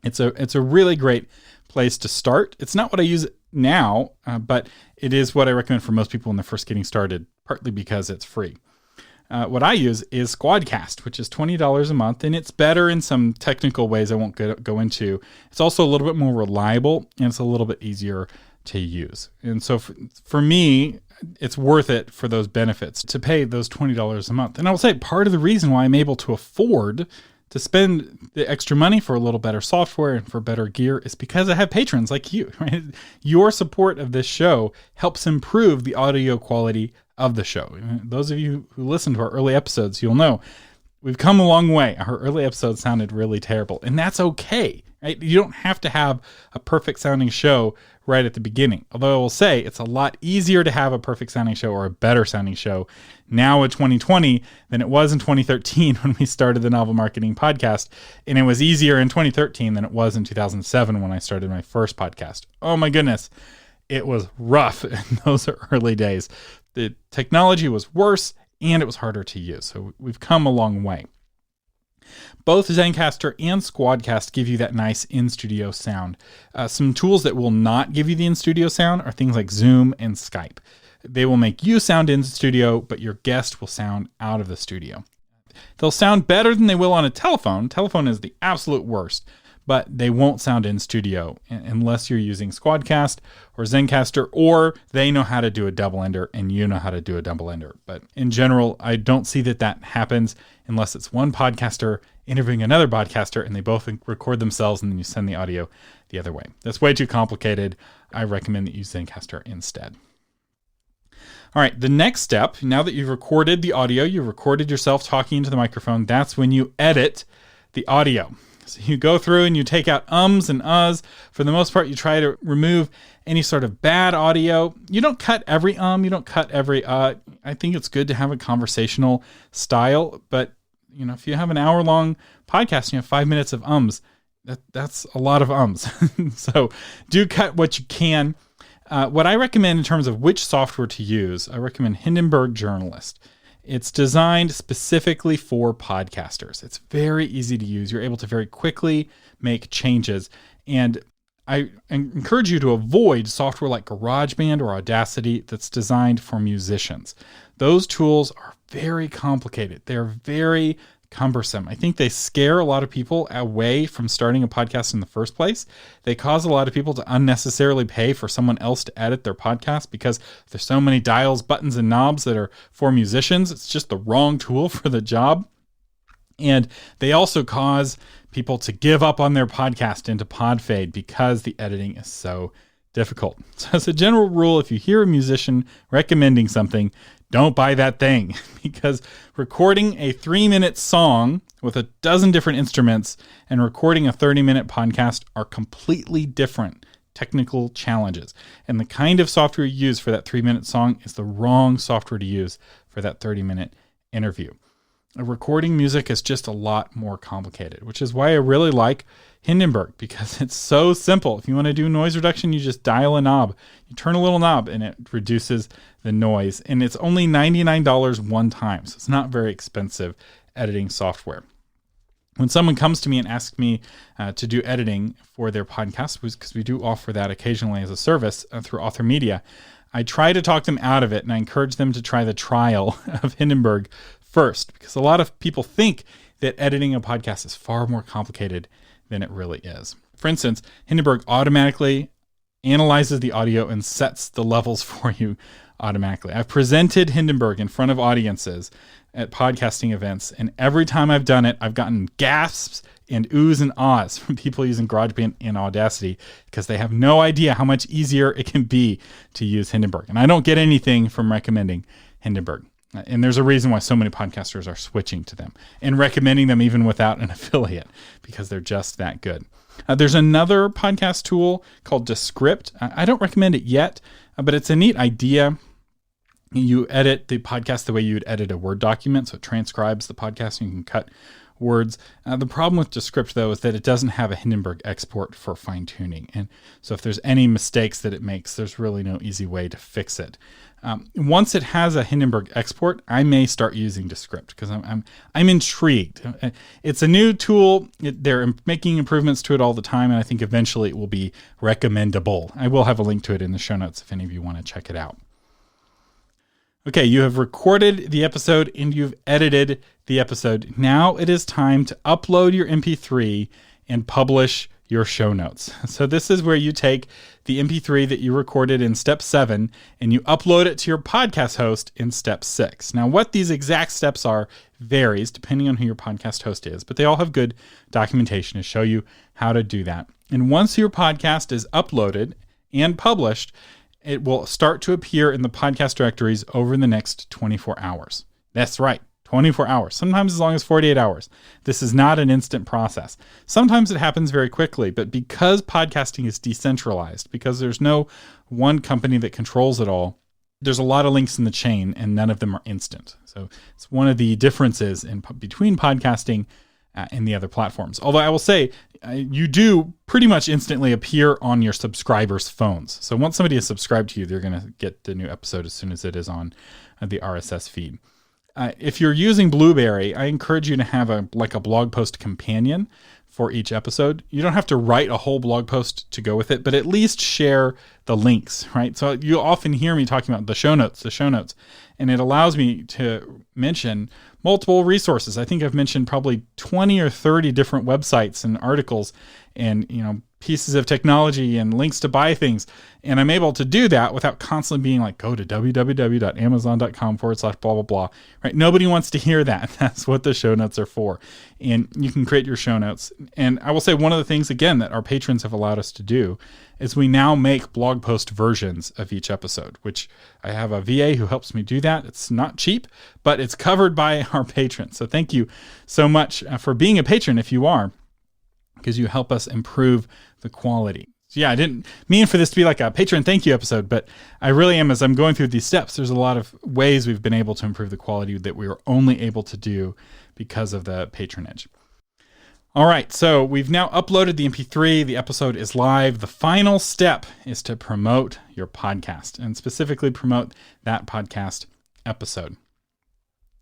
It's a really great place to start. It's not what I use now, but it is what I recommend for most people when they're first getting started, partly because it's free. What I use is Squadcast, which is $20 a month, and it's better in some technical ways I won't go into. It's also a little bit more reliable, and it's a little bit easier to use. And so for me, it's worth it for those benefits to pay those $20 a month. And I will say part of the reason why I'm able to afford to spend the extra money for a little better software and for better gear is because I have patrons like you, right? Your support of this show helps improve the audio quality of the show. Those of you who listen to our early episodes, you'll know we've come a long way. Our early episodes sounded really terrible, and that's okay, right? You don't have to have a perfect sounding show right at the beginning. Although I will say it's a lot easier to have a perfect sounding show or a better sounding show now in 2020 than it was in 2013 when we started the Novel Marketing Podcast. And it was easier in 2013 than it was in 2007 when I started my first podcast. Oh my goodness. It was rough in those early days. The technology was worse and it was harder to use. So we've come a long way. Both Zencaster and Squadcast give you that nice in-studio sound. Some tools that will not give you the in-studio sound are things like Zoom and Skype. They will make you sound in studio, but your guest will sound out of the studio. They'll sound better than they will on a telephone. Telephone is the absolute worst, but they won't sound in studio unless you're using Squadcast or Zencaster, or they know how to do a double ender and you know how to do a double ender. But in general, I don't see that happens unless it's one podcaster interviewing another podcaster and they both record themselves and then you send the audio the other way. That's way too complicated. I recommend that you use Zencaster instead. All right, the next step, now that you've recorded the audio, you've recorded yourself talking into the microphone, that's when you edit the audio. So you go through and you take out ums and uhs. For the most part, you try to remove any sort of bad audio. You don't cut every you don't cut every I think it's good to have a conversational style, but if you have an hour-long podcast and you have 5 minutes of ums, that's a lot of ums. So do cut what you can. What I recommend in terms of which software to use, I recommend Hindenburg Journalist. It's designed specifically for podcasters. It's very easy to use. You're able to very quickly make changes. And I encourage you to avoid software like GarageBand or Audacity that's designed for musicians. Those tools are very complicated. They're very cumbersome. I think they scare a lot of people away from starting a podcast in the first place. They cause a lot of people to unnecessarily pay for someone else to edit their podcast because there's so many dials, buttons, and knobs that are for musicians. It's just the wrong tool for the job. And they also cause people to give up on their podcast into pod fade because the editing is so difficult. So as a general rule, if you hear a musician recommending something, don't buy that thing, because recording a 3-minute song with a dozen different instruments and recording a 30-minute podcast are completely different technical challenges. And the kind of software you use for that 3-minute song is the wrong software to use for that 30-minute interview. Recording music is just a lot more complicated, which is why I really like Hindenburg, because it's so simple. If you want to do noise reduction, you just dial a knob. You turn a little knob and it reduces the noise. And it's only $99 one time, so it's not very expensive editing software. When someone comes to me and asks me to do editing for their podcast, because we do offer that occasionally as a service through Author Media, I try to talk them out of it, and I encourage them to try the trial of Hindenburg first, because a lot of people think that editing a podcast is far more complicated than it really is. For instance, Hindenburg automatically analyzes the audio and sets the levels for you automatically. I've presented Hindenburg in front of audiences at podcasting events, and every time I've done it, I've gotten gasps and oohs and ahs from people using GarageBand and Audacity because they have no idea how much easier it can be to use Hindenburg. And I don't get anything from recommending Hindenburg. And there's a reason why so many podcasters are switching to them and recommending them even without an affiliate, because they're just that good. There's another podcast tool called Descript. I don't recommend it yet, but it's a neat idea. You edit the podcast the way you would edit a Word document, so it transcribes the podcast and you can cut words. The problem with Descript, though, is that it doesn't have a Hindenburg export for fine-tuning. And so if there's any mistakes that it makes, there's really no easy way to fix it. Once it has a Hindenburg export, I may start using Descript because I'm intrigued. It's a new tool. They're making improvements to it all the time, and I think eventually it will be recommendable. I will have a link to it in the show notes if any of you want to check it out. Okay, you have recorded the episode and you've edited the episode. Now it is time to upload your MP3 and publish your show notes. So this is where you take the MP3 that you recorded in step 7 and you upload it to your podcast host in step 6. Now, what these exact steps are varies depending on who your podcast host is, but they all have good documentation to show you how to do that. And once your podcast is uploaded and published, it will start to appear in the podcast directories over the next 24 hours. That's right, 24 hours, sometimes as long as 48 hours. This is not an instant process. Sometimes it happens very quickly, but because podcasting is decentralized, because there's no one company that controls it all, there's a lot of links in the chain and none of them are instant. So it's one of the differences between podcasting and the other platforms. Although I will say, you do pretty much instantly appear on your subscribers' phones. So once somebody is subscribed to you, they're going to get the new episode as soon as it is on the RSS feed. If you're using Blueberry, I encourage you to have a blog post companion for each episode. You don't have to write a whole blog post to go with it, but at least share the links, right? So you often hear me talking about the show notes, and it allows me to mention multiple resources. I think I've mentioned probably 20 or 30 different websites and articles and, pieces of technology and links to buy things. And I'm able to do that without constantly being like, go to www.amazon.com/blah, blah, blah, right? Nobody wants to hear that. That's what the show notes are for. And you can create your show notes. And I will say one of the things, again, that our patrons have allowed us to do is we now make blog post versions of each episode, which I have a VA who helps me do that. It's not cheap, but it's covered by our patrons. So thank you so much for being a patron if you are, because you help us improve the quality. So yeah, I didn't mean for this to be like a patron thank you episode, but I really am, as I'm going through these steps, there's a lot of ways we've been able to improve the quality that we were only able to do because of the patronage. All right, so we've now uploaded the MP3. The episode is live. The final step is to promote your podcast, and specifically promote that podcast episode.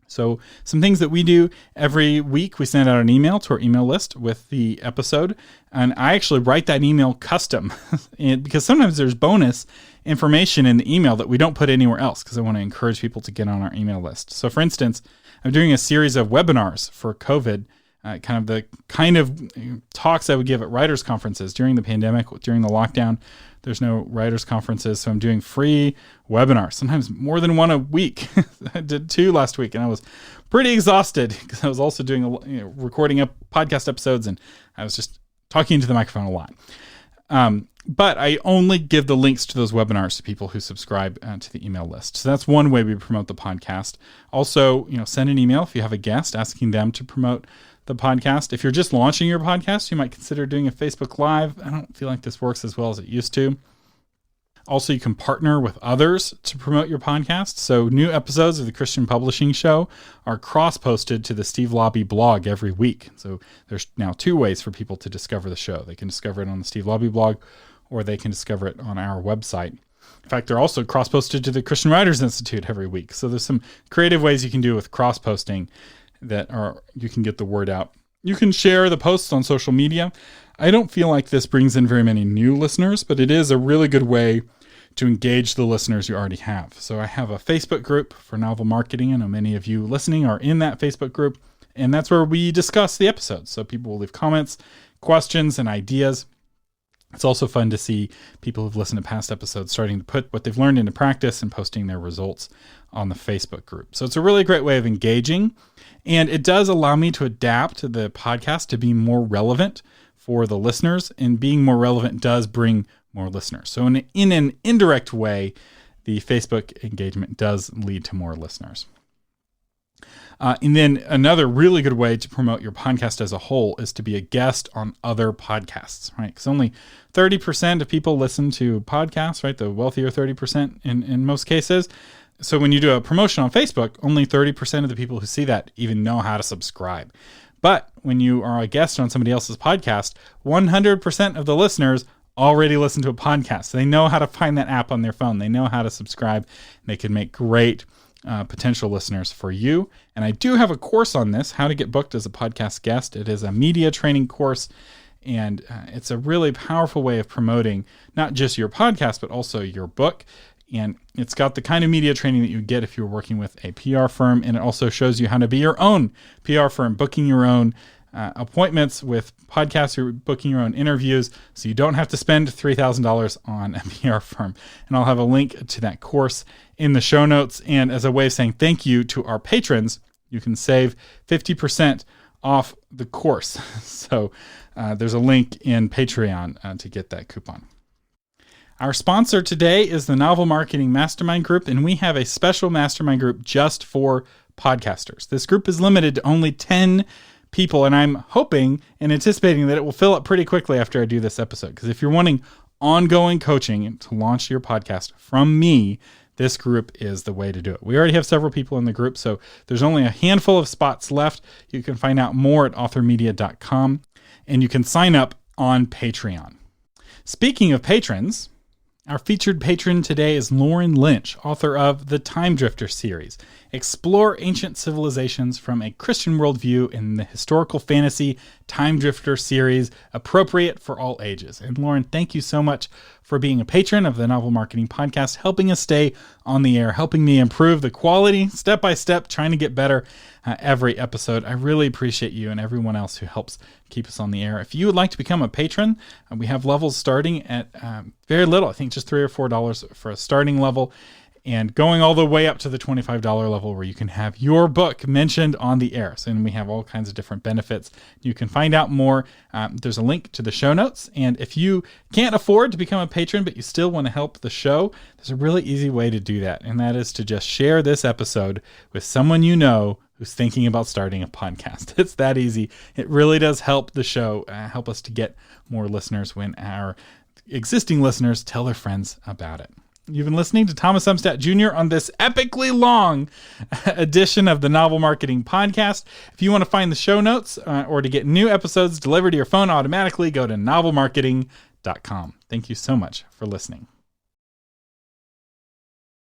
So some things that we do every week, we send out an email to our email list with the episode, and I actually write that email custom because sometimes there's bonus information in the email that we don't put anywhere else because I want to encourage people to get on our email list. So for instance, I'm doing a series of webinars for COVID, kind of talks I would give at writers' conferences during the pandemic, during the lockdown. There's no writers' conferences, so I'm doing free webinars, sometimes more than one a week. I did 2 last week, and I was pretty exhausted because I was also doing recording up podcast episodes, and I was just talking into the microphone a lot. But I only give the links to those webinars to people who subscribe to the email list. So that's one way we promote the podcast. Also, send an email if you have a guest, asking them to promote the podcast. If you're just launching your podcast, you might consider doing a Facebook Live. I don't feel like this works as well as it used to. Also, you can partner with others to promote your podcast. So new episodes of the Christian Publishing Show are cross-posted to the Steve Lobby blog every week. So there's now 2 ways for people to discover the show. They can discover it on the Steve Lobby blog, or they can discover it on our website. In fact, they're also cross-posted to the Christian Writers Institute every week. So there's some creative ways you can do with cross-posting you can get the word out. You can share the posts on social media. I don't feel like this brings in very many new listeners, but it is a really good way to engage the listeners you already have. So I have a Facebook group for novel marketing. I know many of you listening are in that Facebook group, and that's where we discuss the episodes. So people will leave comments, questions, and ideas. It's also fun to see people who've listened to past episodes starting to put what they've learned into practice and posting their results on the Facebook group. So it's a really great way of engaging, and it does allow me to adapt the podcast to be more relevant for the listeners, and being more relevant does bring more listeners. So in an indirect way, the Facebook engagement does lead to more listeners. And then another really good way to promote your podcast as a whole is to be a guest on other podcasts, right? Because only 30% of people listen to podcasts, right? The wealthier 30% in most cases. So when you do a promotion on Facebook, only 30% of the people who see that even know how to subscribe. But when you are a guest on somebody else's podcast, 100% of the listeners already listen to a podcast. So they know how to find that app on their phone. They know how to subscribe. They can make great potential listeners for you. And I do have a course on this, how to get booked as a podcast guest. It is a media training course, and it's a really powerful way of promoting not just your podcast, but also your book. And it's got the kind of media training that you get if you're working with a PR firm. And it also shows you how to be your own PR firm, booking your own appointments with podcasts, or booking your own interviews, so you don't have to spend $3,000 on a PR firm. And I'll have a link to that course in the show notes. And as a way of saying thank you to our patrons, you can save 50% off the course. So there's a link in Patreon to get that coupon. Our sponsor today is the Novel Marketing Mastermind Group, and we have a special mastermind group just for podcasters. This group is limited to only 10 people, and I'm hoping and anticipating that it will fill up pretty quickly after I do this episode. Because if you're wanting ongoing coaching to launch your podcast from me, this group is the way to do it. We already have several people in the group, so there's only a handful of spots left. You can find out more at authormedia.com, and you can sign up on Patreon. Speaking of patrons, our featured patron today is Lauren Lynch, author of the Time Drifter series. Explore ancient civilizations from a Christian worldview in the historical fantasy Time Drifter series, appropriate for all ages. And Lauren, thank you so much for being a patron of the Novel Marketing Podcast, helping us stay on the air, helping me improve the quality step by step, trying to get better every episode. I really appreciate you and everyone else who helps keep us on the air. If you would like to become a patron, we have levels starting at very little. I think just $3 or $4 for a starting level, and going all the way up to the $25 level where you can have your book mentioned on the air. So, and we have all kinds of different benefits. You can find out more. There's a link to the show notes. And if you can't afford to become a patron, but you still want to help the show, there's a really easy way to do that. And that is to just share this episode with someone you know who's thinking about starting a podcast. It's that easy. It really does help the show, help us to get more listeners when our existing listeners tell their friends about it. You've been listening to Thomas Umstattd Jr. on this epically long edition of the Novel Marketing Podcast. If you want to find the show notes or to get new episodes delivered to your phone automatically, go to novelmarketing.com. Thank you so much for listening.